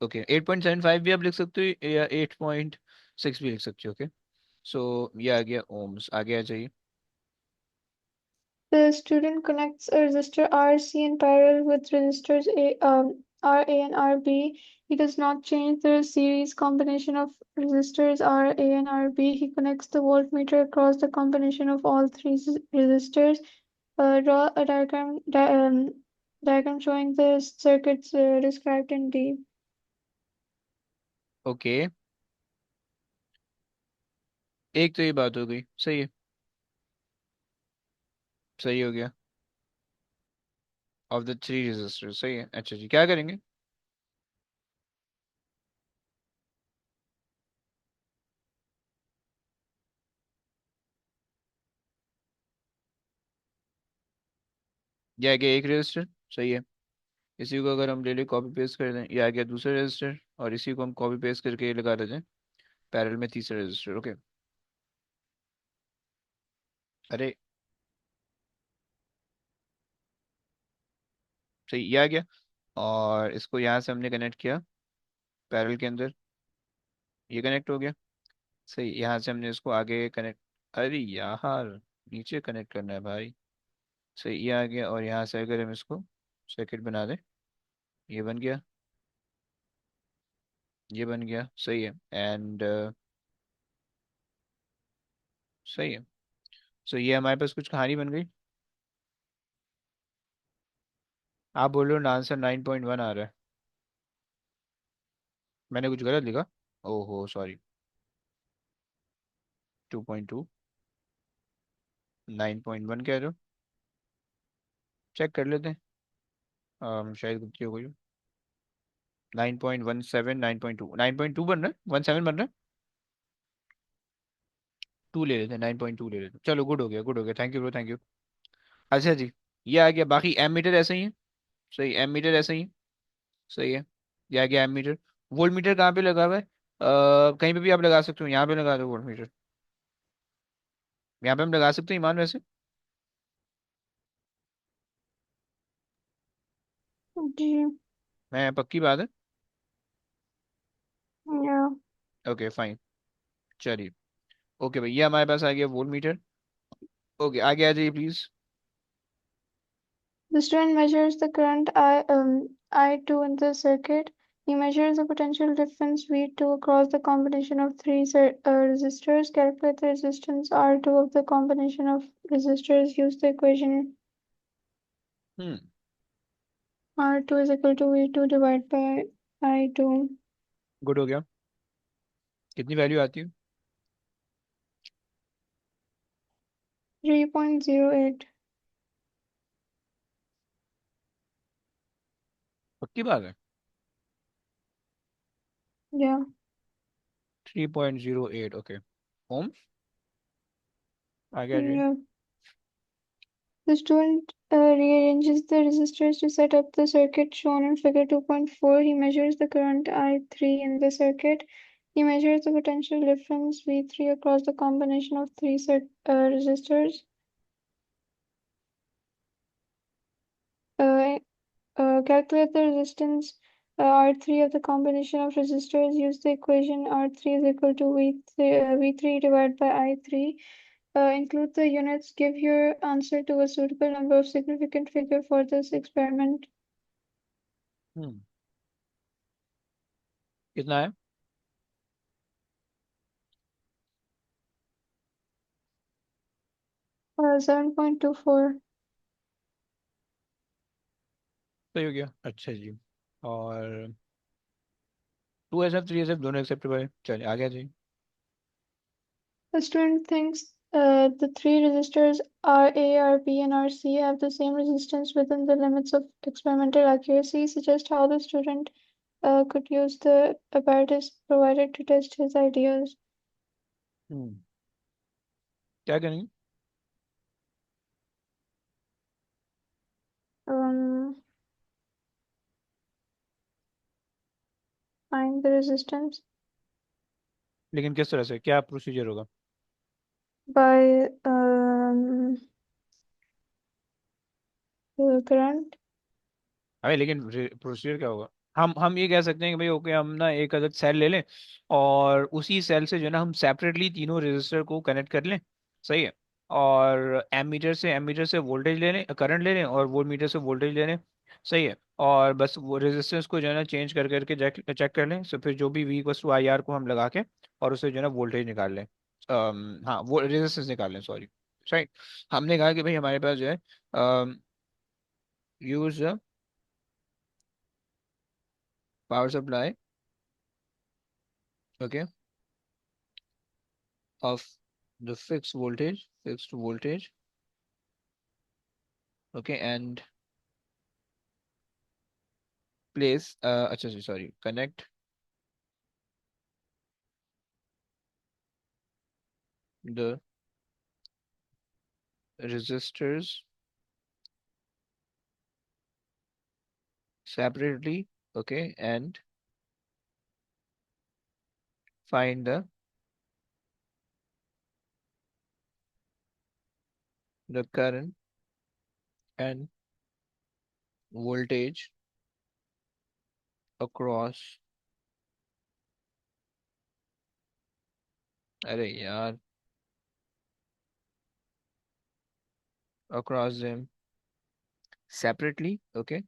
ओके, 8.75 भी आप लिख सकते हो या 8.6 भी लिख सकते हो, ओके। सो ये आ गया ओम्स, आगे आ जाइए। The student connects a resistor RC in parallel with resistors RA and RB. He does not change the series combination of resistors RA and RB. He connects the voltmeter across the combination of all three resistors. Draw a diagram showing the circuits described in D. Okay, एक तो ये बात हो गई, सही है, सही हो गया, ऑफ द 3 रेजिस्टर, सही है। अच्छा जी, क्या करेंगे। ये आ गया एक रजिस्टर, सही है। इसी को अगर हम डेली कॉपी पेस्ट कर दें, ये आ गया दूसरा रजिस्टर, और इसी को हम कॉपी पेस्ट करके ये लगा देते हैं पैरेलल में तीसरा रजिस्टर, ओके। अरे सही, ये आ गया, और इसको यहाँ से हमने कनेक्ट किया पैरेलल के अंदर, ये कनेक्ट हो गया, सही। यहाँ से हमने इसको आगे कनेक्ट, अरे यार नीचे कनेक्ट करना है भाई, सही, ये आ गया। और यहाँ से अगर हम इसको सर्किट बना दें, ये बन गया, ये बन गया, सही है। एंड सही है। सो ये हमारे पास कुछ कहानी बन गई। आप बोल रहे हो आंसर 9.1 आ रहा है। मैंने कुछ गलत लिखा? ओहो सॉरी। 2.2। 9.1 कह रहे हो? चेक कर लेते हैं। शायद गलती हो गई। 9.17, 9.2, 9.2 बन रहा है, 17 बन रहा है। 2 ले लेते हैं, 9.2 ले लेते हैं। चलो गुड हो गया, गुड हो गया, thank you bro, thank you. अच्छा जी, ये आ गया। बाकी एम मीटर ऐसा ही है। सही, एम मीटर ऐसा ही है। सही है। ये आ गया एम मीटर। वोल्ट मीटर कहाँ पे लगा हुआ है? कहीं पे भी आप लगा सकते हो, यहाँ पे लगा दो वोल्ट मीटर। यहाँ पे हम लगा सकते हैं ईमान वैसे। जी। मैं पक्की बात है। या। Okay fine. चलिए। ओके भाई, ये हमारे पास आ गया वोल्ट मीटर। ओके आगे आ जाइए please. The student measures the current I2 in the circuit. He measures the potential difference V2 across the combination of three resistors. Calculate the resistance R2 of the combination of resistors. Use the equation hmm. R2 is equal to V2 divided by I2. Good हो गया। कितनी value आती है? 3.08. पक्की बात है। Yeah. 3.08, okay. ओम। आगे आ जाइए। Yeah. The student rearranges the resistors to set up the circuit shown in figure 2.4. He measures the current I3 in the circuit. He measures the potential difference V3 across the combination of three resistors. Uh, Calculate the resistance R3 of the combination of resistors. Use the equation R3 is equal to V3 divided by I3. Include the units. Give your answer to a suitable number of significant figure for this experiment. हम्म। कितना है? 7.24. सही हो गया, अच्छा जी। और 2SF 3SF दोनों acceptable है। चलिए आगे आ जाइए। The student thinks the three resistors RA, RB, and RC have the same resistance within the limits of experimental accuracy. Suggest how the student could use the apparatus provided to test his ideas. हम्म। क्या करेंगे? Um, find the resistance लेकिन किस तरह से, क्या procedure होगा? by the current. अरे लेकिन प्रोसीजर क्या होगा? हम ये कह सकते हैं कि भाई ओके, हम ना एक अदद सेल ले लें, और उसी सेल से जो है ना हम सेपरेटली तीनों रेजिस्टर को कनेक्ट कर लें। सही है। और एमीटर से वोल्टेज ले लें, करंट ले लें, और वोल्ट मीटर से वोल्टेज ले लें। सही है। और बस वो रेजिस्टेंस को जो है ना चेंज कर करके चेक कर लें। तो फिर जो भी V = IR को हम लगा के, और उससे जो है ना वोल्टेज निकाल लें। हाँ, वो रेजिस्टेंस निकाल लें, सॉरी। राइट। हमने कहा कि भाई हमारे पास जो है use power supply, okay, of the fixed voltage, okay, and place, अच्छा जी sorry, connect the resistors separately, okay, and find the current and voltage across, अरे यार, across them separately, okay।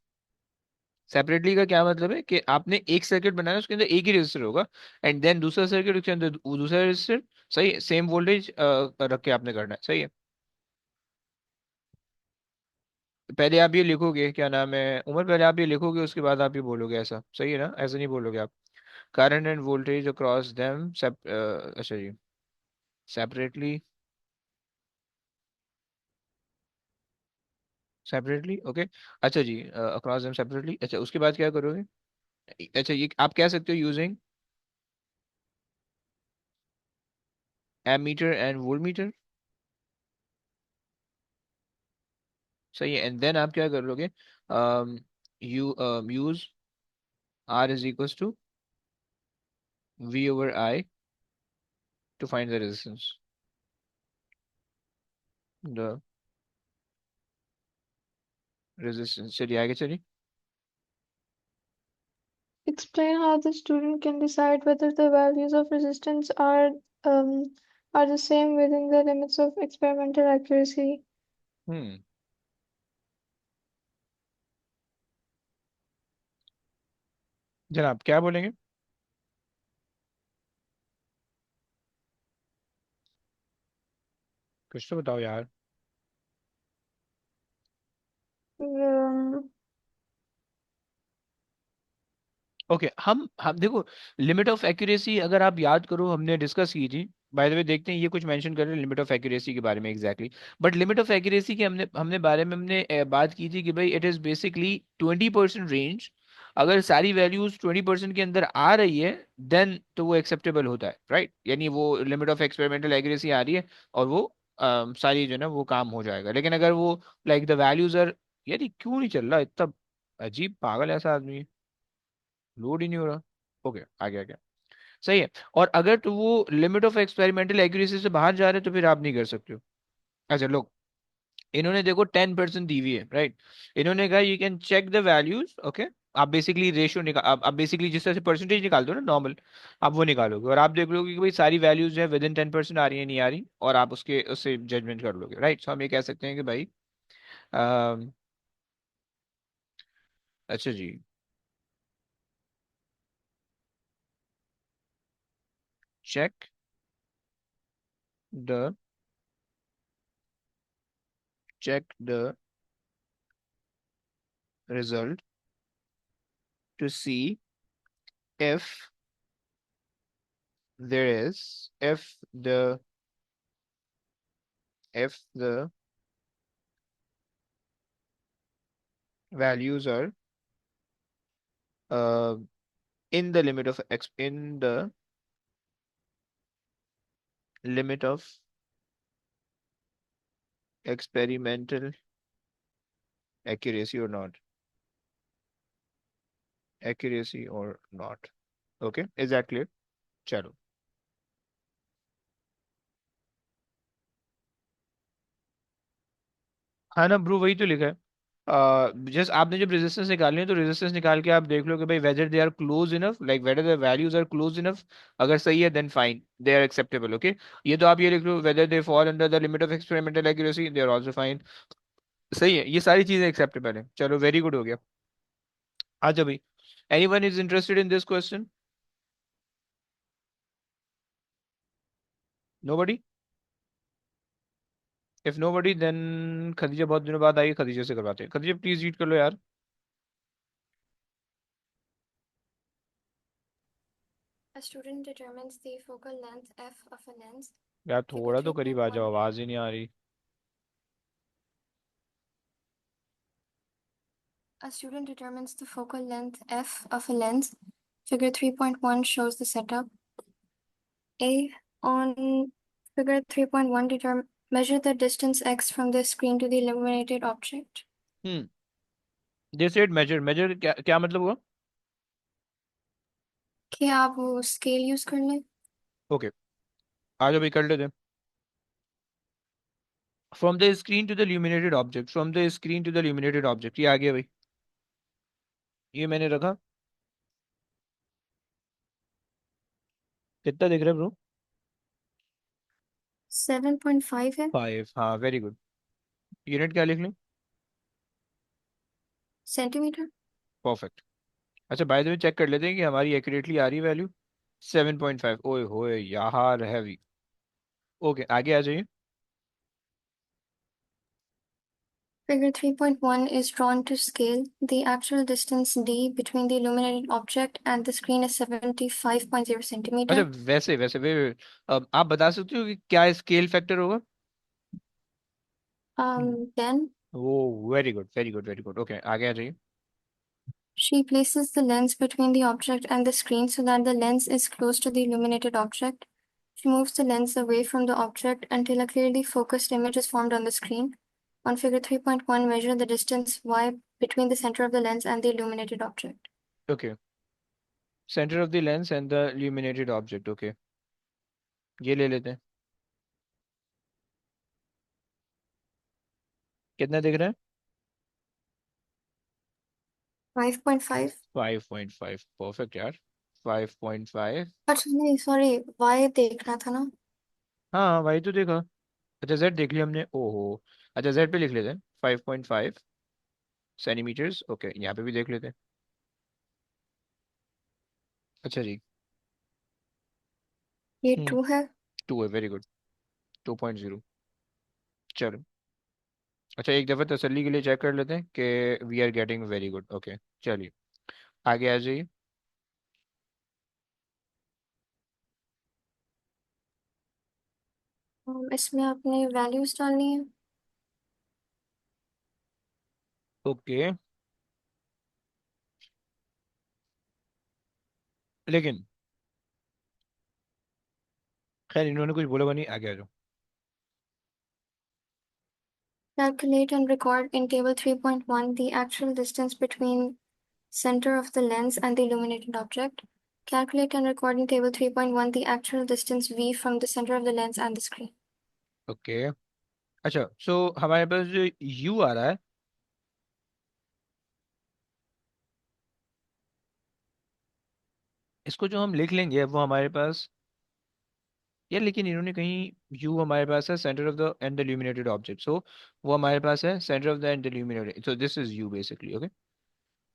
Separately का क्या मतलब है कि आपने एक सर्किट बनाया, उसके अंदर एक ही रजिस्टर होगा, एंड देन दूसरा सर्किट, उसके अंदर दूसरा रजिस्टर। सही, सेम वोल्टेज रख के आपने करना है। सही है। पहले आप ये लिखोगे, क्या नाम है उमर, पहले आप ये लिखोगे उसके बाद आप ये बोलोगे, ऐसा सही है ना? ऐसा नहीं बोलोगे आप। Current end voltage across them अच्छा जी, सेपरेटली, सेपरेटली ओके। अच्छा जी, अक्रॉस देम सेपरेटली, अच्छा उसके बाद क्या करोगे? अच्छा ये आप कह सकते हो using ammeter and voltmeter, सही है। एंड देन आप क्या कर लोगे? You use R is equals to V over I to find the resistance, the resistance. चलिए आगे चलिए। Explain how the student can decide whether the values of resistance um, are the same within the limits of experimental accuracy. हम्म, जनाब क्या बोलेंगे? कुछ तो बताओ यार। Um, ओके हम देखो, लिमिट ऑफ एक्यूरेसी अगर आप याद करो हमने डिस्कस की थी। बाय द वे देखते हैं ये कुछ मेंशन कर रहे हैं लिमिट ऑफ एक्यूरेसी के बारे में exactly but limit of accuracy के हमने हमने बारे में हमने बात की थी कि भाई इट इज बेसिकली 20% रेंज। अगर सारी वैल्यूज 20% के अंदर आ रही है देन तो वो एक्सेप्टेबल होता है, राइट? यानी वो लिमिट ऑफ एक्सपेरिमेंटल एक्यूरेसी आ रही है और वो सारी जो है ना वो काम हो जाएगा। लेकिन अगर वो लाइक द वैल्यूज आर, यार ये क्यों नहीं चल रहा इतना? अजीब पागल ऐसा आदमी है, लोड ही नहीं हो रहा। ओके आगे आगे, सही है। और अगर तो वो लिमिट ऑफ एक्सपेरिमेंटल एक्यूरेसी से बाहर जा रहे हैं तो फिर आप नहीं कर सकते हो। अच्छा लोग, इन्होंने देखो 10% दी हुई है, राइट? इन्होंने कहा you can check the values, okay. आप बेसिकली रेशियो निकाल, आप बेसिकली जिस तरह से परसेंटेज निकालते हो ना नॉर्मल, आप वो निकालोगे और आप देख लोगे कि भाई सारी वैल्यूज जो है विद इन 10% आ रही है नहीं आ रही, और आप उसके उससे जजमेंट कर लोगे, राइट? सो हम ये कह सकते हैं कि भाई अम, अच्छा जी, check the check the result to see if there is if the values are uh, in the limit of in the limit of experimental accuracy or not, accuracy or not, okay, is that clear? चलो, हाँ ना bro, वही तो लिखा है। Just आपने जब resistance निकालनी है तो रेजिस्टेंस निकाल के आप देख लो कि भाई whether they are close enough, like whether the values are close enough. अगर सही है then fine, they are acceptable, okay. ये तो आप ये लिख लो, whether they fall under the limit of experimental accuracy they are also fine. सही है, ये सारी चीजें एक्सेप्टेबल है। चलो वेरी गुड हो गया। अच्छा भाई, anyone is interested in this question? Nobody? If nobody then Khadija बहुत दिनों बाद आई, खदीजा से करवाते हैं। खदीजा प्लीज रीड कर लो यार। A student determines the focal length f of a lens. यार Figure थोड़ा तो करीब आ जाओ, 3.1. आवाज ही नहीं आ रही। A student determines the focal length f of a lens. Figure 3.1 shows the setup. A. On figure 3.1, measure the distance x from the screen to the illuminated object. Hmm, they said measure, measure क्या क्या मतलब हुआ? क्या आप वो scale use कर लें? Okay, आ जाओ भाई कर लेते हैं। From the screen to the illuminated object, from the screen to the illuminated object, ये आ गया भाई, ये मैंने रखा। कितना दिख रहा है ब्रो? 7.5 है। 5, हाँ वेरी गुड। यूनिट क्या लिख लें? सेंटीमीटर। परफेक्ट। अच्छा बाय द वे चेक कर लेते हैं कि हमारी एक्यूरेटली आ रही है वैल्यू 7.5। ओए होए यार हैवी। ओके आगे आ जाइए। Figure 3.1 is drawn to scale. The actual distance d between the illuminated object and the screen is 75.0 अच्छा centimeter. वैसे वैसे वे आप बता सकते हो कि क्या स्केल फैक्टर होगा? 10. वो very good very good very good. Okay आगे आ जाइए। She places the lens between the object and the screen so that the lens is close to the illuminated object. She moves the lens away from the object until a clearly focused image is formed on the screen. On figure 3.1, measure the distance y between the center of the lens and the illuminated object. Okay centre of the lens and the illuminated object. Okay ये ले लेते हैं। कितना दिख रहा है? 5.5. 5.5 perfect यार। 5.5। अच्छा नहीं सॉरी y देखना था ना। हाँ भाई तो देखा। अच्छा जेड देख लिया हमने। ओहो। अच्छा जेड पे लिख लेते हैं 5.5 सेंटीमीटर्स। ओके यहाँ पे भी देख लेते हैं। अच्छा जी। ये हम्म 2 है। 2 है वेरी गुड। 2.0। चलो। अच्छा एक दफ़ा तसल्ली के लिए चेक कर लेते हैं कि we are getting very good. Okay चलिए आगे आ जाइए। इसमें आपने वैल्यूज डालनी है। ओके लेकिन खैर इन्होंने कुछ बोला हुआ नहीं। आगे आ जाओ। Calculate and record in table 3.1 the actual distance between center of the lens and the illuminated object. Calculate and record in table 3.1 the actual distance v from the center of the lens and the screen. Okay अच्छा सो हमारे पास जो you आ रहा है इसको जो हम लिख लेंगे वो हमारे पास यार लेकिन इन्होंने कहीं यू हमारे पास है centre of the end the illuminated object. So वो हमारे पास है centre of the end the illuminated. So this is U basically. Okay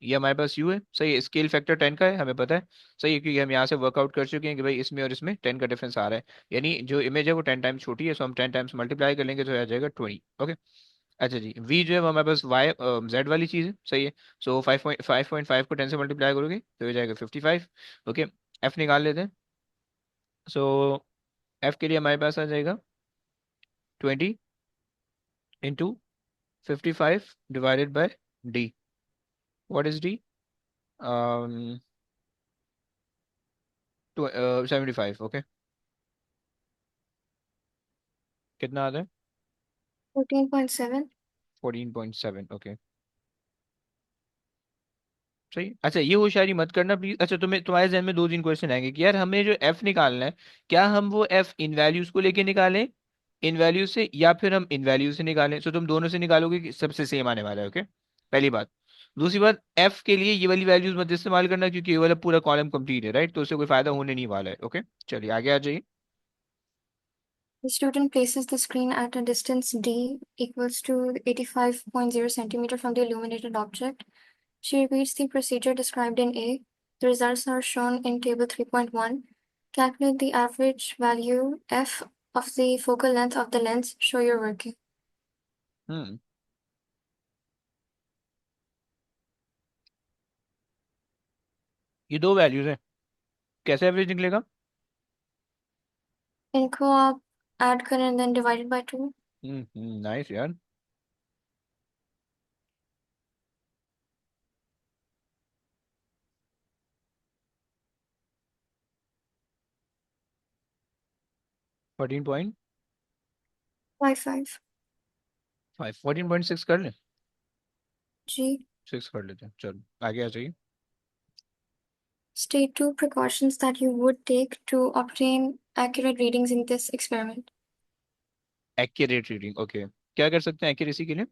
ये हमारे पास यू है। सही है। स्केल फैक्टर 10 का है हमें पता है। सही है क्योंकि हम यहाँ से वर्कआउट कर चुके हैं कि भाई इसमें और इसमें 10 का डिफरेंस आ रहा है। यानी जो इमेज है वो 10 टाइम्स छोटी है। सो हम 10 टाइम्स मल्टीप्लाई कर लेंगे तो आ जाएगा 20। ओके अच्छा जी वी जो है वो हमारे पास वाई जेड वाली चीज़ है। सही है। सो 5.5 को 10 से मल्टीप्लाई करोगे तो हो जाएगा 55। ओके एफ निकाल लेते हैं। सो एफ के लिए हमारे पास आ जाएगा 20 into 55 divided by D. What is D? 75। Okay कितना आता है? 14.7. 14.7। ओके सही। अच्छा ये होशियारी मत करना प्लीज। अच्छा तुम्हारे जहन में दो तीन क्वेश्चन आएंगे कि यार हमें जो एफ निकालना है क्या हम वो एफ इन वैल्यूज को लेके निकालें इन वैल्यूज से या फिर हम इन वैल्यूज से निकालें। सो तुम दोनों से निकालोगे कि सबसे सेम आने वाला है। ओके पहली बात। दूसरी बात एफ के लिए ये वाली वैल्यूज मत इस्तेमाल करना क्योंकि ये वाला पूरा कॉलम कंप्लीट है राइट तो उससे कोई फायदा होने नहीं वाला है। ओके चलिए आगे आ जाइए। The student places the screen at a distance d equals to 85.0 centimeter from the illuminated object. She repeats the procedure described in A. The results are shown in table 3.1. Calculate the average value f of the focal length of the lens. Show your working. हम्म ये दो values हैं कैसे average निकलेगा? इनको आप add करें and then divided by 2. Nice यार। 14.5। 5. 14.6 कर लें? G. 6 कर लेते हैं चलो आगे आ जाइए। State 2 precautions that you would take to obtain accurate readings in this experiment. Accurate reading. Okay क्या कर सकते हैं एक्यूरेसी के लिए?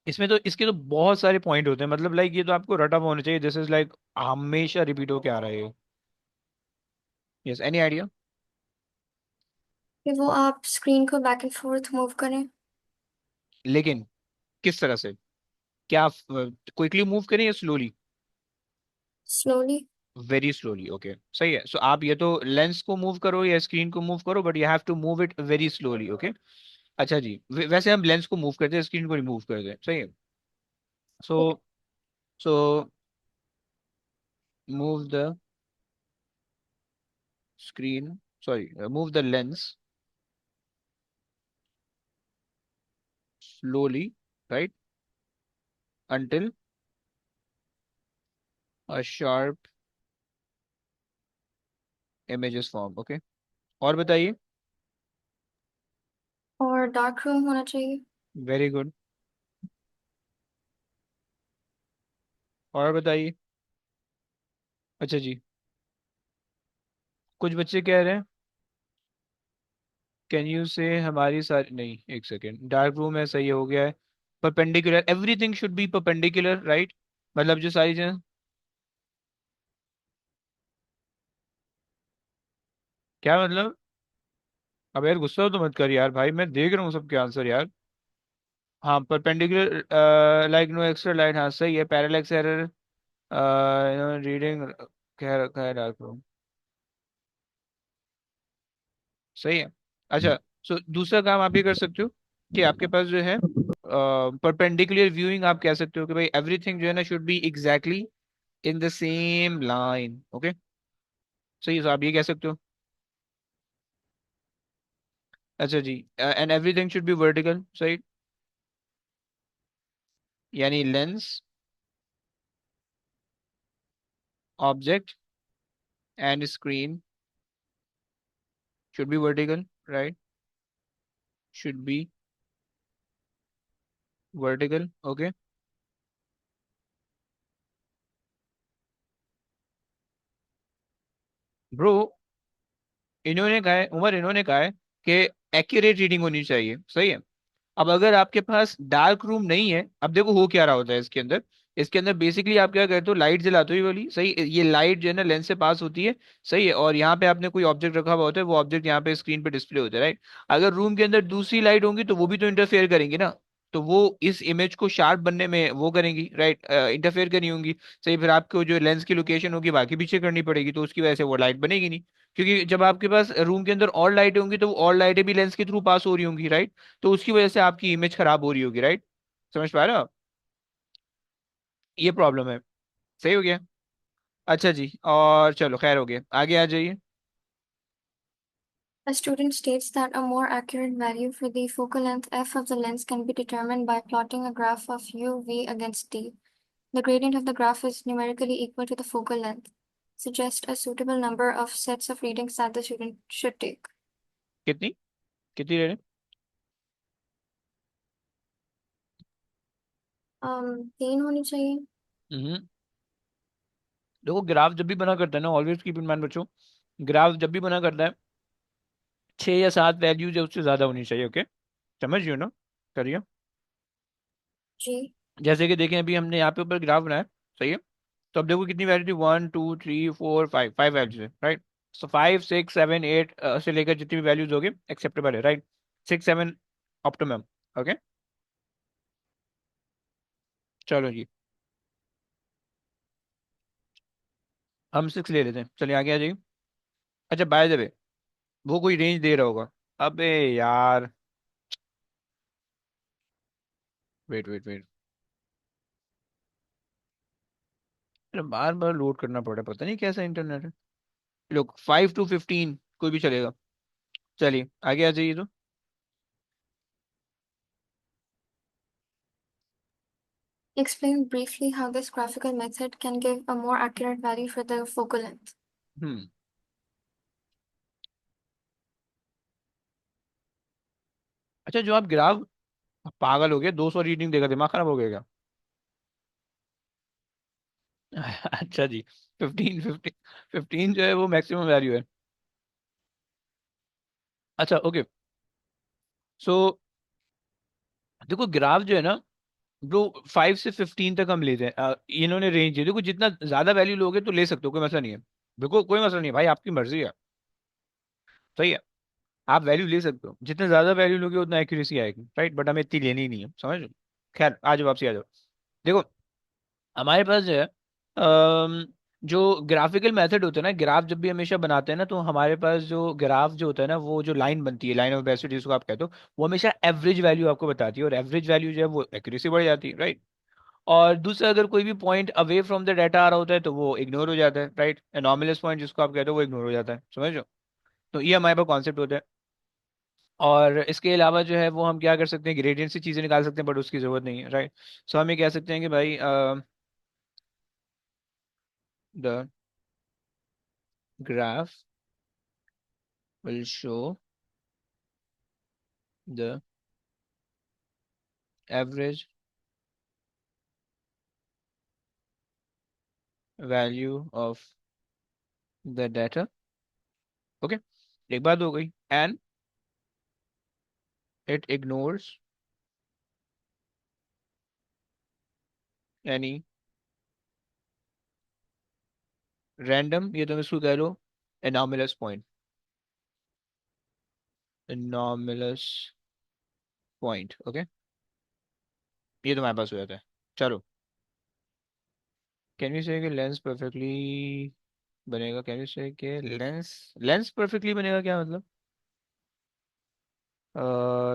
इसमें तो इसके तो बहुत सारे पॉइंट होते हैं मतलब लाइक ये तो आपको रटा हुआ होना चाहिए। दिस इज लाइक हमेशा रिपीट होके आ रहा है ये। Yes any idea? कि वो आप स्क्रीन को बैक एंड फोर्थ मूव करें लेकिन किस तरह से? क्या क्विकली मूव करें या slowly? Slowly. Very slowly. Okay सही है। सो आप ये तो लेंस को मूव करो या स्क्रीन को मूव करो but you have to move it very slowly. Okay अच्छा जी, वैसे हम लेंस को मूव करते हैं, स्क्रीन को रिमूव करते हैं, सही है। So so move the screen, sorry, move the lens slowly, right, until a sharp image is formed, okay। और बताइए। और डार्क रूम होना चाहिए। Very good. और बताइए। अच्छा जी, कुछ बच्चे कह रहे हैं, कैन यू से हमारी सारी, नहीं एक सेकेंड, डार्क रूम है, सही हो गया है। Perpendicular, everything should B perpendicular, right, मतलब जो सारी चीजें। क्या मतलब? अब यार गुस्सा तो मत कर यार भाई, मैं देख रहा हूँ सबके आंसर यार। हाँ perpendicular, like no extra light, हाँ सही है। पैरेलैक्स एरर, रीडिंग, कह रखा है डार्क रूम, सही है। अच्छा, सो दूसरा काम आप ये कर सकते हो कि आपके पास जो है परपेंडिकुलर व्यूइंग, आप कह सकते हो कि भाई एवरीथिंग जो है ना should be exactly in the same line, okay, सही है, तो आप ये कह सकते हो। अच्छा जी, and everything should be vertical, सही, यानी lens, object and screen should be vertical, right, should be vertical, okay. Bro, इन्होंने कहा है, उमर, इन्होंने कहा है कि एक्यूरेट रीडिंग होनी चाहिए, सही है। अब अगर आपके पास डार्क रूम नहीं है, अब देखो हो क्या रहा होता है इसके अंदर। इसके अंदर बेसिकली आप क्या करते हो, लाइट जलाते हो, ये वाली, सही, ये लाइट जो है ना लेंस से पास होती है, सही है, और यहाँ पे आपने कोई ऑब्जेक्ट रखा हुआ होता है, वो ऑब्जेक्ट यहाँ पे स्क्रीन पे डिस्प्ले होता है, राइट। अगर रूम के अंदर दूसरी लाइट होंगी तो वो भी तो इंटरफेयर करेंगी ना, तो वो इस इमेज को शार्प बनने में वो करेंगी, राइट, इंटरफेयर करनी होंगी, सही। फिर आपको जो लेंस की लोकेशन होगी बाकी पीछे करनी पड़ेगी, तो उसकी वजह से वो लाइट बनेगी नहीं। क्योंकि जब आपके पास रूम के अंदर और लाइटें होंगी तो वो और लाइटें भी लेंस के थ्रू पास हो रही होंगी, राइट, तो उसकी वजह से आपकी इमेज खराब हो रही होगी, राइट। समझ पा रहे हो आप? ये प्रॉब्लम है, सही हो गया। अच्छा जी, और चलो खैर हो गया, आगे आ जाइए। A student states that a more accurate value for the focal length f of the lens can be determined by plotting a graph of u v against t. The gradient of the graph is numerically equal to the focal length. Suggest a suitable number of sets of readings that the student should take. कितनी, कितनी दे रहे तीन होनी चाहिए। हैं? देखो graph जब भी बना करता है ना, ऑलवेज कीप इन माइंड बच्चों, ग्राफ जब भी बना करता है, 6 या 7 वैल्यूज है उससे ज्यादा होनी चाहिए, ओके, समझ रही हो ना, करिए। जी। जैसे कि देखें अभी हमने यहाँ पे ऊपर ग्राफ बनाया, सही है, तो अब देखो कितनी वैल्यू थी, 1 2 3 4 5, 5 वैल्यूज है, राइट। सो 5 6 7 8 से लेकर जितनी भी वैल्यूज होगी एक्सेप्टेबल है, राइट, 6 7 ऑप्टिमम, ओके। चलो जी, हम 6 ले लेते हैं, चलिए आगे आ जाइए। अच्छा बाय द वे, वो कोई रेंज दे रहा होगा, अबे यार, वेट वेट वेट, बार बार लोड करना पड़ रहा है, पता नहीं कैसा इंटरनेट है। लोग 5 to 15 कोई भी चलेगा, चलिए आगे आ जाइए तो। Explain briefly how this graphical method can give a more accurate value for the focal length. हम्म, अच्छा जो आप ग्राफ, पागल हो गए, 200 रीडिंग देगा, दिमाग खराब हो गया क्या? अच्छा जी, 15 15 15 जो है वो मैक्सिमम वैल्यू है। अच्छा ओके, सो देखो ग्राफ जो है ना, जो 5 से 15 तक हम लेते हैं, इन्होंने रेंज है, देखो जितना ज्यादा वैल्यू लोगे तो ले सकते हो, कोई मसला नहीं है। देखो कोई मसला नहीं है भाई, आपकी मर्जी है, सही है, आप वैल्यू ले सकते हो, जितना ज्यादा वैल्यू लोगे उतना एक्यूरेसी आएगी, राइट, बट हमें इतनी लेनी ही नहीं है, समझ लो। खैर आ जाओ, वापसी आ जाओ। देखो हमारे पास जो है जो ग्राफिकल मेथड होता है ना, ग्राफ जब भी हमेशा बनाते हैं ना, तो हमारे पास जो ग्राफ जो होता है ना, वो जो लाइन बनती है, लाइन ऑफ बेसिस जिसको आप कहते हो, वो हमेशा एवरेज वैल्यू आपको बताती है, और एवरेज वैल्यू जो है वो एक्यूरेसी बढ़ जाती है, राइट। और दूसरा, अगर कोई भी point away from the data आ रहा होता है तो वो इग्नोर हो जाता है, राइट। एनोमलस पॉइंट जिसको आप कहते हो वो इग्नोर हो जाता है, समझ लो। तो ये हमारे पास कॉन्सेप्ट होता है। और इसके अलावा जो है वो हम क्या कर सकते हैं, ग्रेडियंट से चीज़ें निकाल सकते हैं, बट उसकी ज़रूरत नहीं है, राइट। सो हम ये कह सकते हैं कि भाई the graph will show the average value of the data. Okay, एक बात हो गई। And it ignores any random, ये तुम इसको कह लो anomalous point, anomalous point. Okay, ये तुम्हारे पास हो जाता है। चलो, कैन यू से कि लेंस परफेक्टली बनेगा, कैन यू से कि लेंस लेंस परफेक्टली बनेगा, क्या मतलब?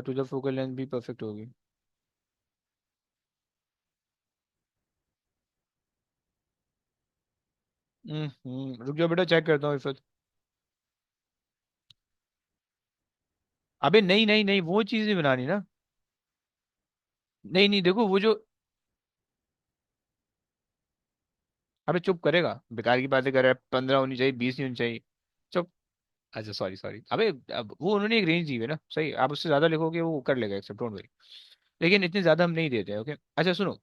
टू द फोकल लेंथ भी परफेक्ट होगी। रुक जाओ बेटा, चेक करता हूँ इफत। अबे नहीं नहीं नहीं, वो चीज़ नहीं बनानी ना। नहीं नहीं, देखो वो जो, अबे चुप करेगा, बेकार की बातें कर रहा है। 15 होनी चाहिए, 20 नहीं होनी चाहिए। चुप। अच्छा सॉरी सॉरी, अबे अब वो उन्होंने एक रेंज दी है ना, सही। आप उससे ज्यादा लिखोगे वो कर लेगा एक्सेप्ट, डोंट वरी। लेकिन इतने ज्यादा हम नहीं देते, ओके। अच्छा सुनो,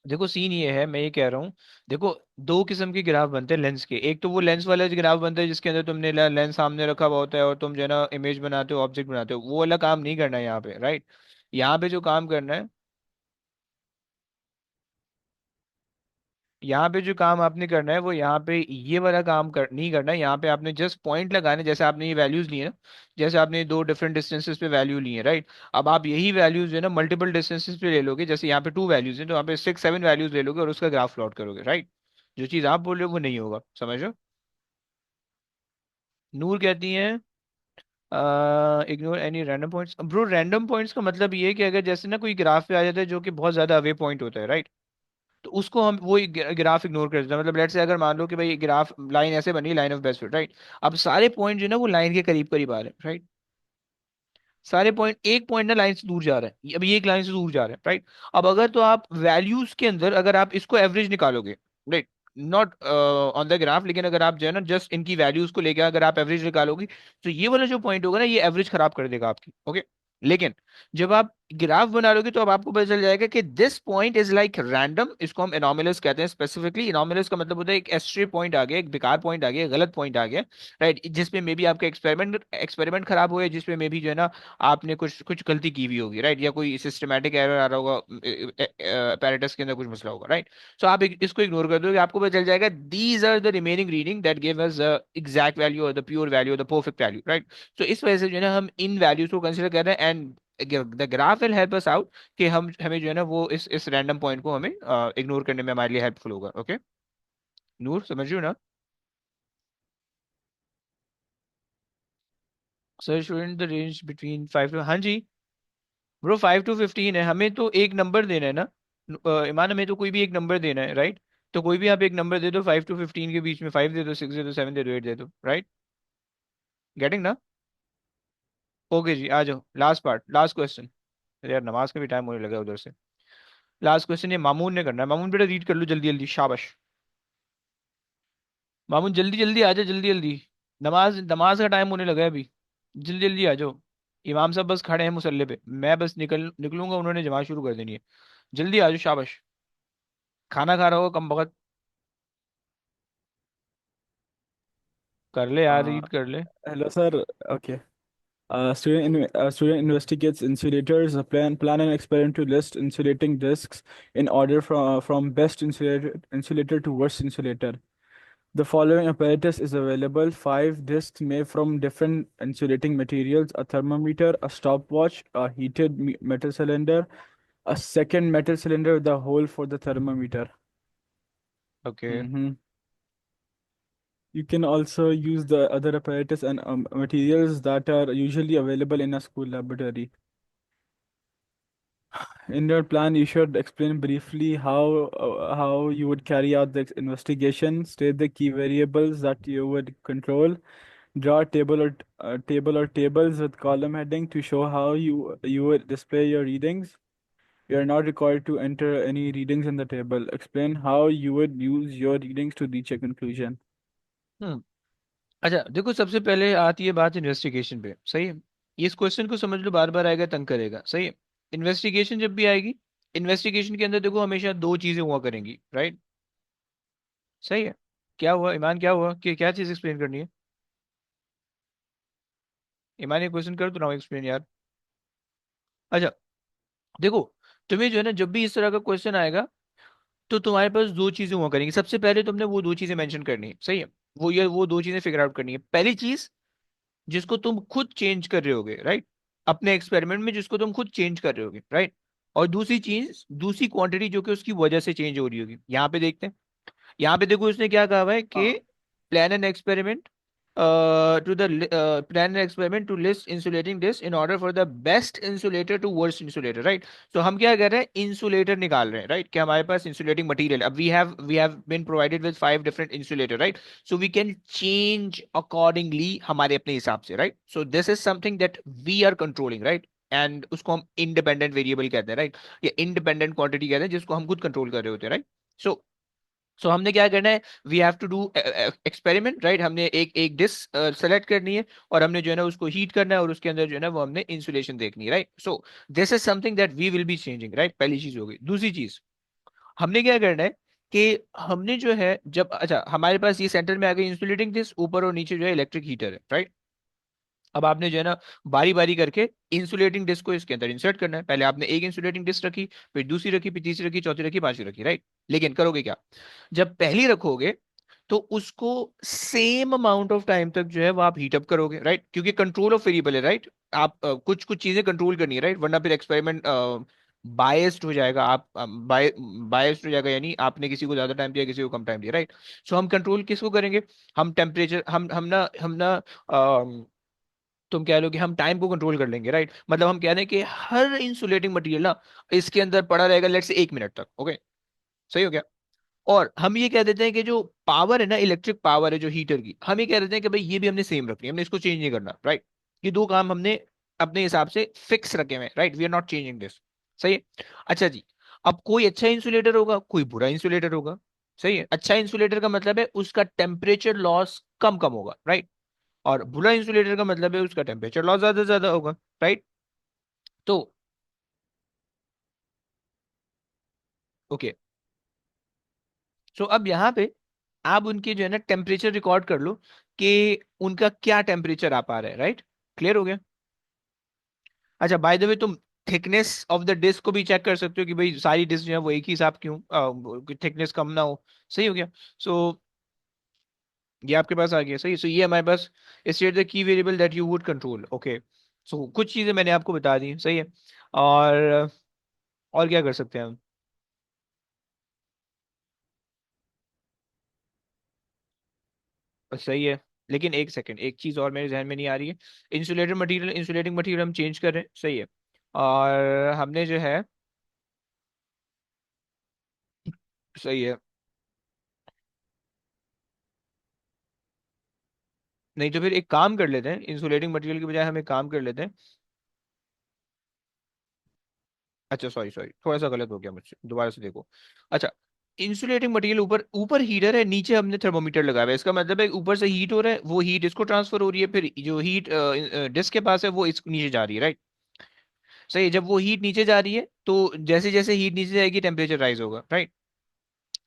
देखो सीन ये है, मैं ये कह रहा हूँ। देखो, दो किस्म के ग्राफ बनते हैं लेंस के। एक तो वो लेंस वाला ग्राफ बनता है जिसके अंदर तुमने लेंस सामने रखा हुआ होता है और तुम जो है ना इमेज बनाते हो, ऑब्जेक्ट बनाते हो, वो वाला काम नहीं करना है यहाँ पे, राइट। यहाँ पे जो काम करना है, यहाँ पे जो काम आपने करना है वो यहाँ पे ये वाला काम नहीं करना है। यहाँ पे आपने जस्ट पॉइंट लगाने, जैसे आपने ये वैल्यूज लिए ना, जैसे आपने दो डिफरेंट डिस्टेंसेस पे वैल्यू लिए, राइट। अब आप यही वैल्यूज है ना मल्टीपल डिस्टेंसेस पे ले लोगे, जैसे यहाँ पे 2 वैल्यूज हैं तो यहाँ पे 6 7 वैल्यूज ले लोगे और उसका ग्राफ प्लॉट करोगे, राइट। जो चीज आप बोल रहे हो वो नहीं होगा, समझो। नूर कहती है ignore any random points. Bro, random points का मतलब ये है कि अगर जैसे ना कोई ग्राफ पे आ जाता है जो कि बहुत ज्यादा अवे पॉइंट होता है, राइट, तो उसको हम वो ग्राफ इग्नोर कर देते हैं। मतलब लेट्स से अगर मान लो कि भाई ग्राफ लाइन ऐसे बनी, line of best fit, right. अब सारे पॉइंट जो है ना वो लाइन के करीब करीब आ रहे हैं, राइट। सारे पॉइंट, एक पॉइंट ना लाइन से दूर जा रहा है, अभी एक लाइन से दूर जा रहा है, राइट। अब अगर तो आप वैल्यूज के अंदर अगर आप इसको एवरेज निकालोगे, right, not on the graph, लेकिन अगर आप जो है ना जस्ट इनकी वैल्यूज को लेकर अगर आप एवरेज निकालोगे, तो ये वाला जो पॉइंट होगा ना ये एवरेज खराब कर देगा आपकी, ओके। लेकिन जब आप ग्राफ बना लोगे तो अब आपको पता चल जाएगा कि this point is like random, इसको हम एनोमलस कहते हैं। स्पेसिफिकली एनोमलस का मतलब होता है एक एस्ट्रे पॉइंट आ गया, एक बेकार पॉइंट आ गया, गलत पॉइंट आ गया, राइट, जिसमें मे बी आपका एक्सपेरिमेंट खराब हुआ है, जिसमें मे बी जो है ना आपने कुछ कुछ गलती की हुई होगी, राइट, या कोई सिस्टमैटिक एरर आ रहा होगा, apparatus के अंदर कुछ मसला होगा, राइट। सो आप इसको इग्नोर कर दोगे, आपको पता चल जाएगा these are the remaining reading that give us the exact value और द प्योर वैल्यू और द परफेक्ट वैल्यू, राइट। तो इस वजह से जो है ना हम इन वैल्यूज को कंसिडर कर रहे हैं, and the graph will help us out कि हम हमें जो है ना वो इस रैंडम पॉइंट को हमें इग्नोर करने में हमारे लिए हेल्पफुल होगा, ओके। नूर समझ रही हो ना? Sir student the range between 5 to, हाँ जी। ब्रो 5 to 15 है, हमें तो एक नंबर देना है ना। ईमान, हमें तो कोई भी एक नंबर देना है, राइट। तो कोई भी आप एक नंबर दे दो 5 to 15 के बीच में, 5 दे दो, 6 दे दो, 7 दे दो, 8 दे दो, राइट। गेटिंग ना? ओके जी, आ जाओ लास्ट पार्ट, लास्ट क्वेश्चन। यार नमाज का भी टाइम होने लगा उधर से। लास्ट क्वेश्चन ये मामून ने करना है। मामून बेटा रीड कर लो जल्दी जल्दी, शाबाश। मामून जल्दी जल्दी आ जाओ, जल्दी जल्दी। नमाज नमाज का टाइम होने लगा है अभी। जल्दी जल्दी आ जाओ। इमाम साहब बस खड़े हैं मुसल्ले पे, मैं बस निकलूंगा, उन्होंने जमात शुरू कर देनी है। जल्दी आ जाओ, शाबाश। खाना खा रहा होगा कम वक्त। कर ले यार, Uh, रीड कर ले। Hello, sir. Okay. Student investigates insulators. Plan an experiment to list insulating discs in order from best insulator to worst insulator. The following apparatus is available: 5 discs made from different insulating materials, a thermometer, a stopwatch, a heated metal cylinder, A second metal cylinder with a hole for the thermometer. Okay You can also use the other apparatus and materials that are usually available in a school laboratory. In your plan, you should explain briefly how you would carry out the investigation, state the key variables that you would control, draw a table or tables with column heading to show how you would display your readings. You are not required to enter any readings in the table. Explain how you would use your readings to reach a conclusion. हम्म अच्छा देखो, सबसे पहले आती है बात investigation पे, सही है। ये इस क्वेश्चन को समझ लो, बार बार आएगा, तंग करेगा, सही है। इन्वेस्टिगेशन जब भी आएगी, इन्वेस्टिगेशन के अंदर देखो हमेशा दो चीजें हुआ करेंगी, राइट। सही है। क्या हुआ ईमान, क्या हुआ, कि क्या चीज एक्सप्लेन करनी है? ईमान ये क्वेश्चन कर तो रहा हूँ एक्सप्लेन यार। अच्छा देखो, तुम्हें जो है ना, जब भी इस तरह का क्वेश्चन आएगा तो तुम्हारे पास दो चीजें हुआ करेंगी। सबसे पहले तुमने वो दो चीजें मेंशन करनी है, सही है। वो दो चीजें फिगर आउट करनी है। पहली चीज, जिसको तुम खुद चेंज कर रहे होगे, राइट, अपने एक्सपेरिमेंट में जिसको तुम खुद चेंज कर रहे होगे, राइट। और दूसरी चीज, दूसरी क्वांटिटी जो कि उसकी वजह से चेंज हो रही होगी। यहाँ पे देखते हैं, यहाँ पे देखो उसने क्या कहा हुआ है कि plan an experiment to the plan an experiment to list insulating this in order for the best insulator to worst insulator, right. तो हम क्या कर रहे हैं, इंसुलेटर निकाल रहे हैं, राइट, कि हमारे पास इंसुलेटिंग मटेरियल, अब we have been provided with 5 different insulator, right. So we can change accordingly, हमारे अपने हिसाब से, right. So this is something that we are controlling, right. And उसको हम इंडिपेंडेंट वेरिएबल कहते हैं, राइट, या इंडिपेंडेंट क्वांटिटी कहते हैं, जिसको हम खुद कंट्रोल कर रहे होते हैं, राइट। सो हमने क्या करना है, we have to do experiment, right. हमने एक एक डिस्क सेलेक्ट करनी है, और हमने जो है ना उसको हीट करना है, और उसके अंदर जो है ना वो हमने इंसुलेशन देखनी है, right. So this is something that we will be changing, right. पहली चीज हो गई। दूसरी चीज, हमने क्या करना है कि हमने जो है, जब अच्छा हमारे पास ये सेंटर में आ गई इंसुलेटिंग डिस्क, ऊपर और नीचे जो है इलेक्ट्रिक हीटर है, राइट। अब आपने जो है ना बारी बारी करके इंसुलेटिंग डिस्क को इसके अंदर इंसर्ट करना है। पहले आपने एक इंसुलेटिंग डिस्क रखी, फिर दूसरी रखी, फिर तीसरी रखी, चौथी रखी, पांचवी रखी, राइट। लेकिन करोगे क्या, जब पहली रखोगे तो उसको सेम अमाउंट ऑफ टाइम तक जो है वो आप हीटअप करोगे, राइट, क्योंकि कंट्रोल ऑफ वेरिएबल है, राइट। आप कुछ कुछ चीजें कंट्रोल करनी है, राइट, वरना फिर एक्सपेरिमेंट बायस्ड हो जाएगा। आप बायस्ड हो जाएगा, यानी आपने किसी को ज्यादा टाइम दिया, किसी को कम टाइम दिया, राइट। सो हम कंट्रोल किसको करेंगे, हम टेम्परेचर, हम ना तुम कह लो कि हम टाइम को कंट्रोल कर लेंगे, राइट। मतलब हम कह रहे हैं कि हर इंसुलेटिंग मटेरियल ना इसके अंदर पड़ा रहेगा, लेट्स से 1 मिनट तक, ओके। सही हो गया। और हम ये कह देते हैं कि जो पावर है ना, इलेक्ट्रिक पावर है जो हीटर की, हम ये कह देते हैं कि भाई ये भी हमने सेम रखनी है, हमने इसको चेंज नहीं करना, राइट। ये दो काम हमने अपने हिसाब से फिक्स रखे हुए, right, we are not changing this. सही है। अच्छा जी, अब कोई अच्छा इंसुलेटर होगा, कोई बुरा इंसुलेटर होगा। सही है। अच्छा इंसुलेटर का मतलब है उसका टेम्परेचर लॉस कम कम होगा, राइट। और बुरा इंसुलेटर का मतलब है उसका टेम्परेचर लॉस ज्यादा ज्यादा होगा, राइट। तो ओके, सो अब यहाँ पे आप उनके जो है ना टेम्परेचर रिकॉर्ड कर लो कि उनका क्या टेम्परेचर आ पा रहा है, राइट। क्लियर हो गया। अच्छा बाय द वे, तुम थिकनेस ऑफ द डिस्क को भी चेक कर सकते हो कि भाई सारी डिस्क जो है वो एक ही हिसाब क्यों, थिकनेस कम ना हो। सही हो गया। सो ये आपके पास आ गया, सही। सो ये हमारे पास state the key variable that you would control, okay. So कुछ चीजें मैंने आपको बता दी, सही है। और क्या कर सकते हैं हम? सही है। लेकिन एक सेकंड, एक चीज और मेरे जहन में नहीं आ रही है। इंसुलेटिंग मटेरियल हम चेंज कर रहे हैं, सही है। और हमने जो है, सही है। नहीं तो फिर एक काम कर लेते हैं, इंसुलेटिंग मटेरियल की बजाय हम एक काम कर लेते हैं। अच्छा सॉरी सॉरी, थोड़ा सा गलत हो गया मुझसे, दोबारा से देखो। अच्छा, इंसुलेटिंग मटेरियल ऊपर ऊपर हीटर है, नीचे हमने थर्मोमीटर लगाया हुआ है। इसका मतलब है ऊपर से हीट हो रहा है, वो हीट इसको ट्रांसफर हो रही है, फिर जो हीट डिस्क के पास है वो इस नीचे जा रही है, राइट। सही है। जब वो हीट नीचे जा रही है तो जैसे जैसे हीट नीचे जाएगी टेम्परेचर राइज होगा, राइट।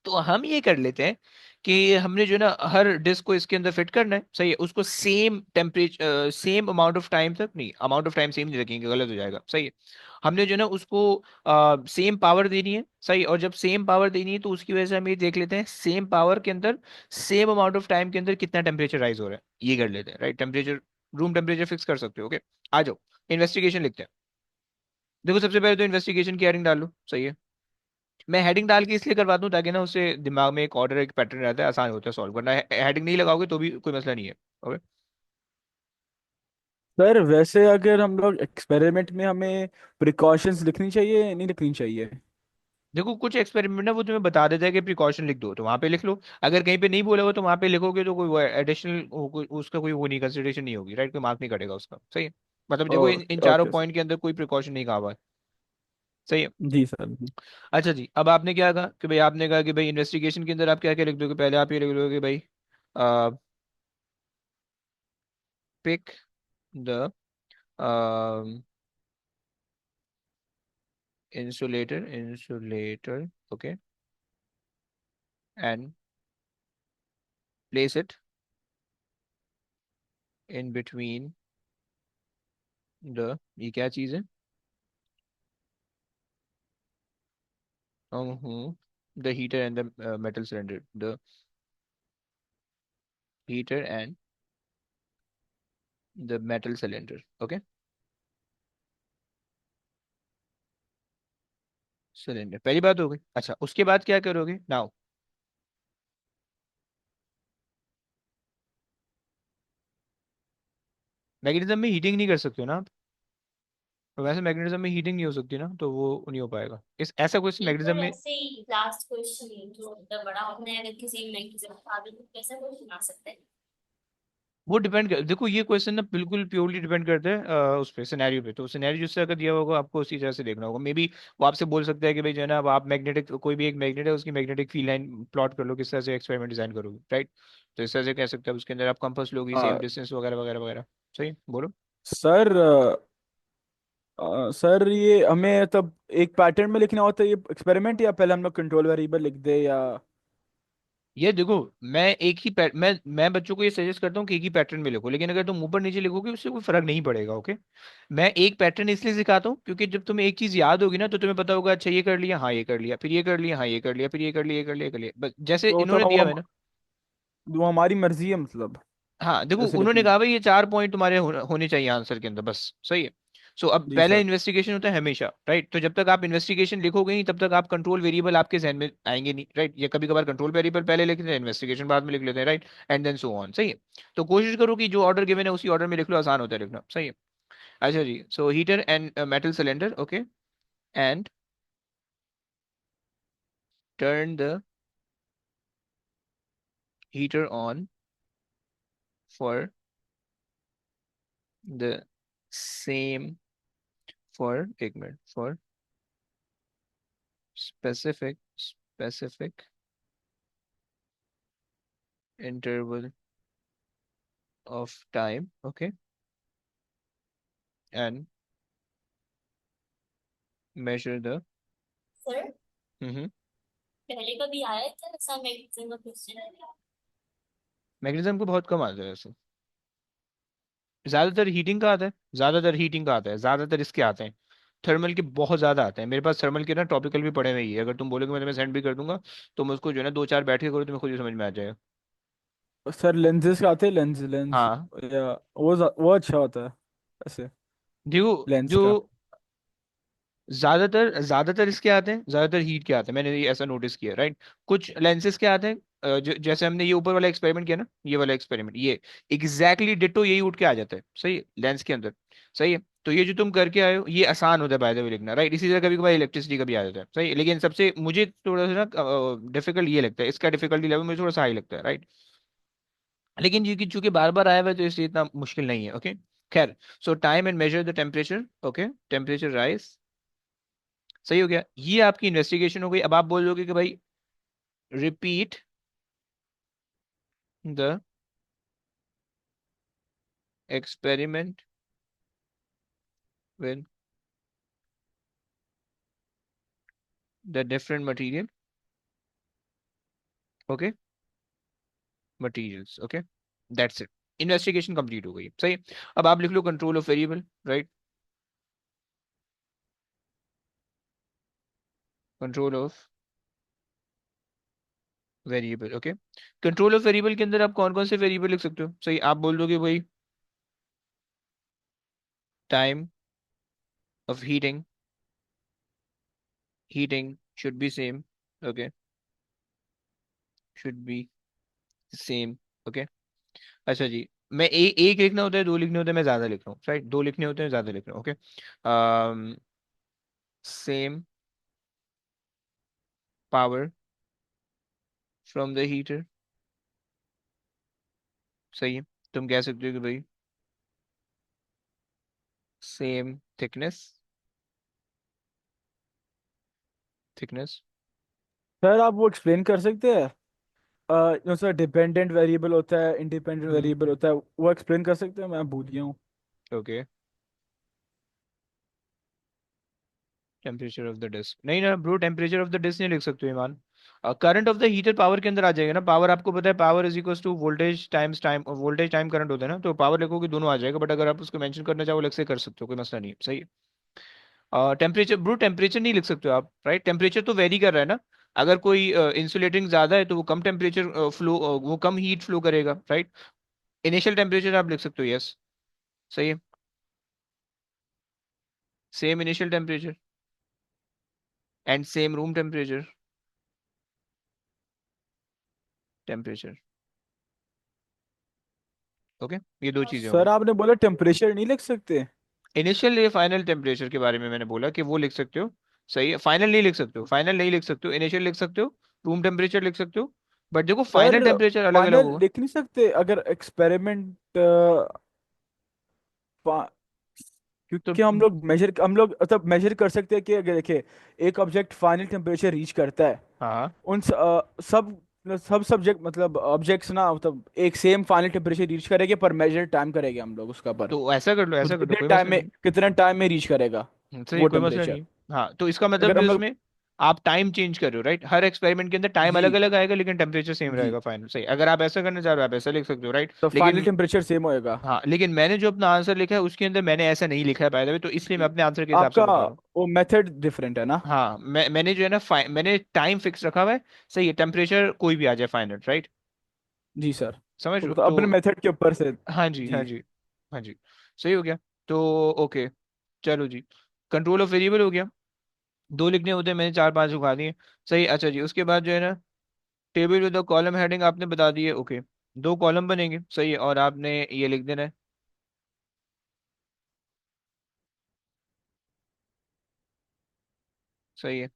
तो हम ये कर लेते हैं कि हमने जो है ना हर डिस्क को इसके अंदर फिट करना है, सही है। उसको same temperature, same amount of time तक नहीं, अमाउंट ऑफ टाइम सेम नहीं रखेंगे, गलत हो जाएगा, सही है। हमने जो है ना उसको सेम पावर देनी है, सही। और जब सेम पावर देनी है तो उसकी वजह से हम ये देख लेते हैं सेम पावर के अंदर सेम अमाउंट ऑफ टाइम के अंदर कितना टेम्परेचर राइज हो रहा है, ये कर लेते हैं, right. Temperature, room temperature fix कर सकते हो, ओके। आ जाओ, इन्वेस्टिगेशन लिखते हैं। देखो सबसे पहले तो इन्वेस्टिगेशन की हेडिंग डाल लो, सही है। मैं हेडिंग डाल के इसलिए करवाता हूँ ताकि ना उससे दिमाग में एक ऑर्डर, एक पैटर्न रहता है, आसान होता है सॉल्व करना। हेडिंग नहीं लगाओगे तो भी कोई मसला नहीं है। ओके। सर वैसे अगर हम लोग एक्सपेरिमेंट में हमें प्रिकॉशंस लिखनी चाहिए नहीं लिखनी चाहिए? देखो कुछ एक्सपेरिमेंट ना वो तुम्हें बता देता है कि प्रिकॉशन लिख दो, तो वहां पे लिख लो। अगर कहीं पे नहीं बोला हो तो वहां पे लिखोगे तो कोई एडिशनल उसका कोई वो नहीं, कंसिडरेशन नहीं होगी, राइट? कोई मार्क नहीं कटेगा उसका, सही है। मतलब देखो इन चारों ओके पॉइंट के अंदर कोई प्रिकॉशन नहीं कहा हुआ है, सही है। जी सर। अच्छा जी, अब आपने क्या कहा कि भाई, आपने कहा कि भाई इन्वेस्टिगेशन के अंदर आप क्या क्या लिख दोगे? पहले आप ये लिख दोगे कि भाई pick the insulator, okay, and place it in between the, ये क्या चीज है? The heater and the metal cylinder, the heater and the metal cylinder, okay, cylinder, पहली बात हो गई। अच्छा, उसके बाद क्या करोगे नाउ? मैग्नेटिज्म में हीटिंग नहीं कर सकते हो ना आप? तो वैसे मैग्नेटिज्म में हीटिंग नहीं हो सकती ना, तो वो नहीं हो पाएगा इस ऐसा कुछ एक मैग्नेटिज्म बार में। ऐसे ही लास्ट क्वेश्चन जो मतलब बड़ा होता है, अगर किसी मैग्नेटिज्म का आगे तो कैसा क्वेश्चन आ सकता है? वो डिपेंड कर, देखो ये क्वेश्चन ना बिल्कुल प्योरली डिपेंड करता है उस पे, सिनेरियो पे। तो सिनेरियो जिस तरह का दिया होगा आपको उसी तरह से देखना होगा। मे बी वो आपसे बोल सकता है कि भाई जो है ना, अब आप मैग्नेटिक, कोई भी एक मैग्नेट है उसकी मैग्नेटिक फील्ड लाइन प्लॉट कर लो, किस तरह से एक्सपेरिमेंट डिजाइन करोगे, राइट? तो इस तरह से कह सकते हैं, उसके अंदर आप कंपास लोगी, सेम डिस्टेंस वगैरह वगैरह वगैरह। सही, बोलो। सर सर ये हमें तब एक पैटर्न में लिखना होता है ये एक्सपेरिमेंट, या पहले हम लोग कंट्रोल वेरिएबल लिख दे या? ये देखो, मैं एक ही मैं बच्चों को ये सजेस्ट करता हूँ कि एक ही पैटर्न में लिखो, लेकिन अगर तुम ऊपर नीचे लिखोगे उससे कोई फर्क नहीं पड़ेगा, ओके। मैं एक पैटर्न इसलिए सिखाता हूँ क्योंकि जब तुम्हें एक चीज याद होगी ना तो तुम्हें पता होगा, अच्छा ये कर लिया, हाँ ये कर लिया, फिर ये कर लिया, हाँ ये कर लिया, फिर ये कर लिया, ये कर लिया, ये कर लिया, बस जैसे तो इन्होंने तब दिया है ना। वो हमारी मर्जी है मतलब, हाँ देखो, जैसे उन्होंने लिखनी। कहा भाई ये 4 पॉइंट तुम्हारे होने चाहिए आंसर के अंदर, बस, सही है। सो अब जी पहला सर। इन्वेस्टिगेशन होता है हमेशा, राइट? तो जब तक आप इन्वेस्टिगेशन लिखोगे नहीं तब तक आप कंट्रोल वेरिएबल आपके जहन में आएंगे नहीं, राइट? या कभी कभार कंट्रोल वेरिएबल पहले लिखते हैं, इन्वेस्टिगेशन बाद में लिख लेते हैं, right? And then so on, सही है। तो कोशिश करो कि जो ऑर्डर गिवन है उसी ऑर्डर में लिख लो, आसान होता है लिखना, सही है। अच्छा जी, so heater and metal cylinder, okay, and turn the heater on for the same, for एक मिनट, for specific interval of time, okay, and measure the sir, hmm पहले कभी आया था ऐसा मैग्नेटिज्म का क्वेश्चन? मैग्नेटिज्म को बहुत कम आता है वैसे। ज्यादातर हीटिंग का आता है, ज्यादातर हीटिंग का आता है, ज्यादातर इसके आते हैं, थर्मल के बहुत ज्यादा आते हैं। मेरे पास थर्मल के ना टॉपिकल भी पड़े हुए ही है, अगर तुम बोलोगे मैं तुम्हें सेंड भी कर दूंगा, तो मैं उसको जो है ना 2 4 बैठ के करो, तुम्हें खुद ही समझ में आ जाएगा। सर लेंसेज का आते हैं, लेंस लेंस हाँ या वो अच्छा होता है ऐसे, देखो, लेंस जो का। ज्यादातर ज्यादातर इसके आते हैं, ज्यादातर हीट के आते हैं, मैंने ये ऐसा नोटिस किया, राइट? कुछ लेंसेज के आते हैं, जैसे हमने ये ऊपर वाला एक्सपेरिमेंट किया ना, ये वाला एक्सपेरिमेंट, ये एग्जैक्टली डिट्टो यही उठ के आ जाता है, सही है, लेंस के अंदर, सही है। तो ये जो तुम करके आए हो ये आसान होता है बाय द वे लिखना, राइट? इसी तरह कभी कभार इलेक्ट्रिसिटी का भी आ जाता है, सही है। लेकिन सबसे मुझे थोड़ा सा ना डिफिकल्ट ये लगता है, इसका डिफिकल्टी लेवल मुझे थोड़ा सा हाई लगता है, राइट? लेकिन ये कि चूंकि बार बार आया हुआ है तो इसलिए इतना मुश्किल नहीं है, ओके। खैर, सो time and measure the temperature, okay, temperature rise, सही हो गया। ये आपकी इन्वेस्टिगेशन हो गई। अब आप बोलोगे कि भाई repeat the experiment with the different material, okay, materials, okay, that's it. Investigation complete हो गई, सही। अब आप लिख लो control of variable, right? Control of variable, okay. Control of variable के अंदर आप कौन कौन से वेरिएबल लिख सकते हो? सही, आप बोल दोगे भाई time of heating, heating should be same. Okay, should be same. Okay. अच्छा जी, मैं एक लिखना होता है, दो लिखने होते हैं, मैं ज्यादा लिख रहा हूँ, राइट, दो लिखने होते हैं, ज्यादा लिख रहा हूँ। Okay, same power from the heater. सही है। तुम कह सकते हो कि भाई सेम थिकनेस, थिकनेस। सर आप वो एक्सप्लेन कर सकते हैं? जो सर डिपेंडेंट वेरिएबल होता है, इंडिपेंडेंट वेरिएबल होता है, वो एक्सप्लेन कर सकते हैं? मैं भूल गया हूँ। Okay, temperature of the disc, नहीं ना bro, temperature of the disc नहीं लिख सकते हो Iman. Current of the heater power के अंदर आ जाएगा ना, पावर आपको पता है, power is equal to voltage times time, voltage time current होता है ना, तो पावर लिखोगे दोनों आ जाएगा, बट अगर आप उसको मेंशन करना चाहो अलग से कर सकते हो, कोई मसला नहीं है। सही है। टेम्परेचर ब्रो, टेम्परेचर नहीं लिख सकते हो आप, राइट, टेम्परेचर तो वेरी कर रहा है ना। अगर कोई इंसुलेटिंग ज्यादा है तो वो कम टेम्परेचर फ्लो, वो कम हीट फ्लो करेगा, राइट। इनिशियल टेम्परेचर आप लिख सकते हो, यस। सही है, same initial temperature and same room temperature, temperature. Okay, ये दो चीजें हो सर गई। आपने बोला टेम्परेचर नहीं लिख सकते? इनिशियल या फाइनल टेम्परेचर के बारे में मैंने बोला कि वो लिख सकते हो। सही है, फाइनल नहीं लिख सकते हो, फाइनल नहीं लिख सकते हो, इनिशियल लिख सकते हो, रूम टेम्परेचर लिख सकते हो, बट देखो सर फाइनल टेम्परेचर अलग अलग फाइनल होगा। लिख नहीं सकते अगर एक्सपेरिमेंट, तो क्योंकि हम लोग मतलब मेजर कर सकते हैं कि अगर देखिए एक ऑब्जेक्ट फाइनल टेम्परेचर रीच करता है, हाँ, उन सब सब्जेक्ट मतलब ऑब्जेक्ट्स ना, मतलब एक सेम फाइनल टेम्परेचर रीच करेंगे, पर मेजर टाइम करेंगे हम लोग उसका पर, तो ऐसा कर लो, ऐसा मतलब कर लो, कोई मसला नहीं। कितने टाइम में रीच करेगा सही, वो कोई मसला टेम्परेचर। नहीं। हाँ, तो इसका मतलब अगर भी हम लोग उसमें आप टाइम चेंज कर रहे हो, राइट, हर एक्सपेरिमेंट के अंदर टाइम अलग जी अलग आएगा लेकिन टेम्परेचर सेम जी, रहेगा फाइनल। सही, अगर आप ऐसा करना चाह रहे हो आप ऐसा लिख सकते हो, राइट, तो फाइनल लेकिन टेम्परेचर सेम होएगा। हाँ, लेकिन मैंने जो अपना आंसर लिखा है उसके अंदर मैंने ऐसा नहीं लिखा है बाय द वे, तो इसलिए मैं जी, अपने आंसर के हिसाब से आपका बता रहा हूँ। वो मेथड डिफरेंट है ना? हाँ, मैंने जो है ना मैंने टाइम फिक्स रखा हुआ है। सही है, टेम्परेचर कोई भी आ जाए फाइनल, राइट। जी सर, समझ लो तो तो। अपने मेथड के ऊपर से। हाँ जी, हाँ जी जी, हाँ जी। सही हो गया। तो ओके, चलो जी, कंट्रोल ऑफ वेरिएबल हो गया, दो लिखने होते हैं, मैंने चार पांच उठा दिए। सही, अच्छा जी, उसके बाद जो है ना table with the column heading आपने बता दी है। ओके, दो कॉलम बनेंगे, सही है, और आपने ये लिख देना है। सही है,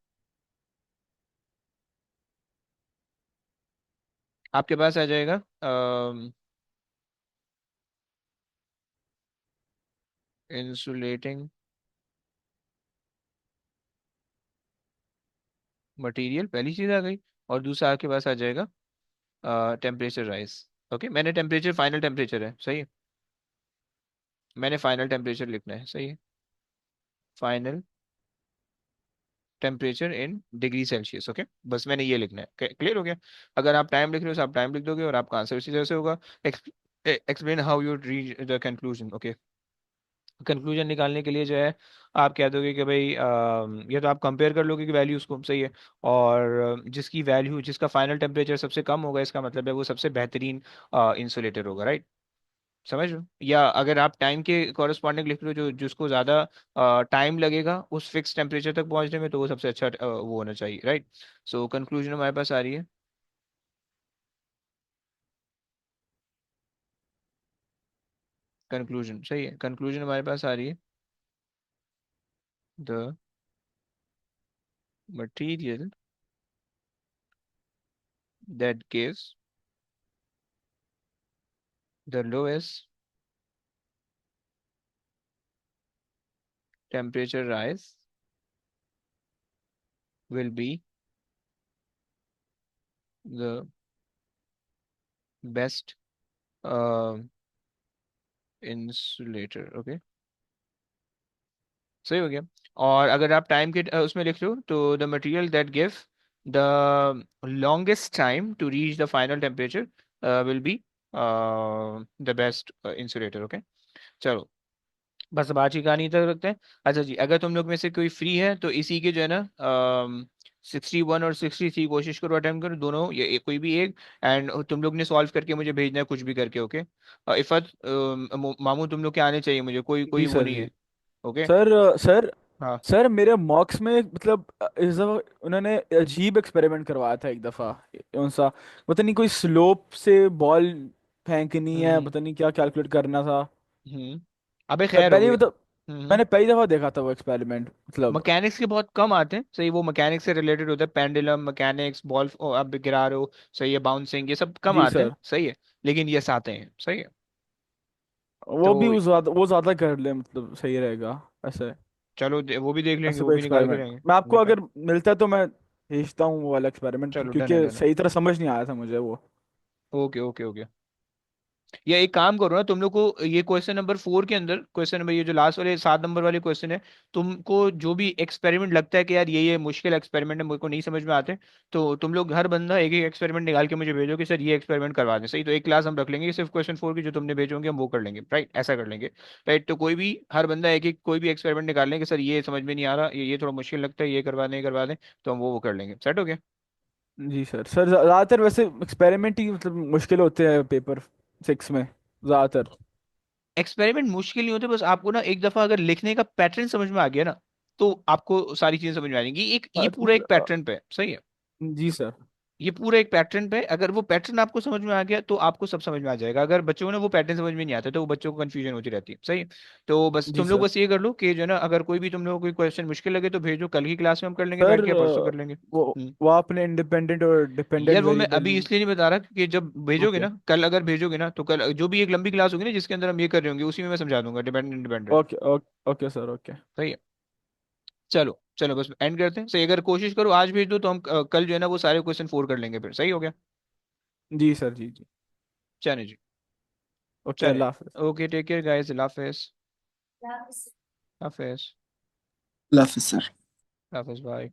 आपके पास आ जाएगा इंसुलेटिंग मटेरियल, पहली चीज आ गई, और दूसरा आपके पास आ जाएगा टेम्परेचर राइज। ओके, मैंने टेम्परेचर फाइनल टेम्परेचर है, सही है, मैंने फाइनल टेम्परेचर लिखना है। सही है, final temperature in degree Celsius. Okay, बस मैंने ये लिखना है, क्लियर हो गया। अगर आप टाइम लिख रहे हो तो आप टाइम लिख दोगे और आपका आंसर इसी तरह से होगा। Explain how you reach the conclusion. Okay, conclusion निकालने के लिए जो है आप कह दोगे कि भाई ये तो आप कंपेयर कर लोगे कि वैल्यूज को, सही है, और जिसकी वैल्यू, जिसका फाइनल टेम्परेचर सबसे कम होगा, इसका मतलब है वो सबसे बेहतरीन इंसुलेटर होगा, राइट। समझ लो, या अगर आप टाइम के कॉरेस्पॉन्डिंग लिख रहे हो, जो जिसको ज्यादा टाइम लगेगा उस फिक्स टेम्परेचर तक पहुंचने में, तो वो सबसे अच्छा वो होना चाहिए, राइट। सो कंक्लूजन हमारे पास आ रही है, कंक्लूजन, सही है, कंक्लूजन हमारे पास आ रही है, the material that gives the lowest temperature rise will be the best uh, insulator। Okay, सही हो गया। और अगर आप टाइम के उसमें लिख लो तो the material that give the longest time to reach the final temperature will be the best insulator. Okay, चलो, बस अब आज की कहानी तक रखते हैं। अच्छा जी, अगर तुम लोग में से कोई फ्री है तो इसी के जो है ना 61 और 63 कोशिश करो, अटेम्प्ट करो दोनों, ये कोई भी एक, एंड तुम लोग ने सॉल्व करके मुझे भेजना है कुछ भी करके। ओके, इफत, मामू तुम लोग के आने चाहिए मुझे, कोई कोई जी वो सर नहीं जी। है। ओके, सर हाँ। सर मेरे मॉक्स में मतलब इस दफा उन्होंने अजीब एक्सपेरिमेंट करवाया था एक दफा। कौन सा? पता नहीं, कोई स्लोप से बॉल फेंकनी है, हम्म पता नहीं क्या कैलकुलेट करना था। हम्म अबे खैर हो पहले गया। मतलब हम्म मैंने पहली दफा देखा था वो एक्सपेरिमेंट मतलब। मैकेनिक्स के बहुत कम आते हैं, सही, वो मैकेनिक्स से रिलेटेड होता है, पेंडुलम मैकेनिक्स, बॉल आप गिरा रहे हो, सही है, बाउंसिंग, ये सब कम जी आते हैं, सर। सही है। लेकिन ये आते हैं, सही है। वो तो भी वो ज्यादा कर ले मतलब सही रहेगा ऐसे। चलो वो भी देख लेंगे, ऐसे वो कोई भी निकाल के एक्सपेरिमेंट लेंगे। मैं आपको निकाल। अगर मिलता है तो मैं भेजता हूँ वो वाला एक्सपेरिमेंट, चलो डन है, क्योंकि डन है। सही तरह समझ नहीं आया था मुझे वो। Okay okay okay. या एक काम करो ना, तुम लोग को ये क्वेश्चन नंबर 4 के अंदर, क्वेश्चन नंबर ये जो लास्ट वाले 7 नंबर वाले क्वेश्चन है, तुमको जो भी एक्सपेरिमेंट लगता है कि यार ये मुश्किल एक्सपेरिमेंट है, मुझे को नहीं समझ में आते, तो तुम लोग हर बंदा एक एक एक्सपेरिमेंट निकाल के मुझे भेजो कि सर ये एक्सपेरिमेंट करवा दें, सही। तो एक क्लास हम रख लेंगे सिर्फ क्वेश्चन 4 की, जो तुमने भेजोगे हम वो कर लेंगे, राइट, ऐसा कर लेंगे। राइट, तो कोई भी हर बंदा एक एक कोई भी एक्सपेरिमेंट निकाल लेंगे, सर ये समझ में नहीं आ रहा, ये थोड़ा मुश्किल लगता है, ये करवा दें, करवा दें, तो हम वो कर लेंगे, सेट हो गया। जी सर। सर ज्यादातर वैसे एक्सपेरिमेंट ही मतलब मुश्किल होते हैं पेपर 6 में ज्यादातर। एक्सपेरिमेंट मुश्किल नहीं होते, बस आपको ना एक दफा अगर लिखने का पैटर्न समझ में आ गया ना, तो आपको सारी चीजें समझ में आ जाएंगी। एक ये पूरा एक मतलब पैटर्न पे है, सही है। जी सर। ये पूरा एक पैटर्न पे है, अगर वो पैटर्न आपको समझ में आ गया तो आपको सब समझ में आ जाएगा। अगर बच्चों को ना वो पैटर्न समझ में नहीं आता तो वो बच्चों को कंफ्यूजन होती रहती है, सही है। तो बस जी तुम लोग सर। बस ये कर लो कि जो है ना, अगर कोई भी तुम लोग को कोई क्वेश्चन मुश्किल लगे तो भेजो, कल की क्लास में हम कर लेंगे सर बैठ के, परसों कर लेंगे। वो हम्म। वो आपने इंडिपेंडेंट और डिपेंडेंट यार वो मैं वेरिएबल। अभी इसलिए नहीं बता रहा क्योंकि जब भेजोगे ओके ना, कल अगर भेजोगे ना, तो कल जो भी एक लंबी क्लास होगी ना जिसके अंदर हम ये कर रहे होंगे, उसी में मैं समझा दूंगा dependent independent. Okay okay sir okay. सही है। चलो चलो बस एंड करते हैं, सही। अगर कोशिश करो आज भेज दो तो हम कल जो है ना वो सारे क्वेश्चन 4 कर लेंगे, फिर सही हो गया। जी सर जी जी। चले जी। ओके चले। अल्लाह हाफिज। ओके, टेक केयर गाइस, अल्लाह हाफिज। That was हाफिज। Love is sir. हाफिज, बाय।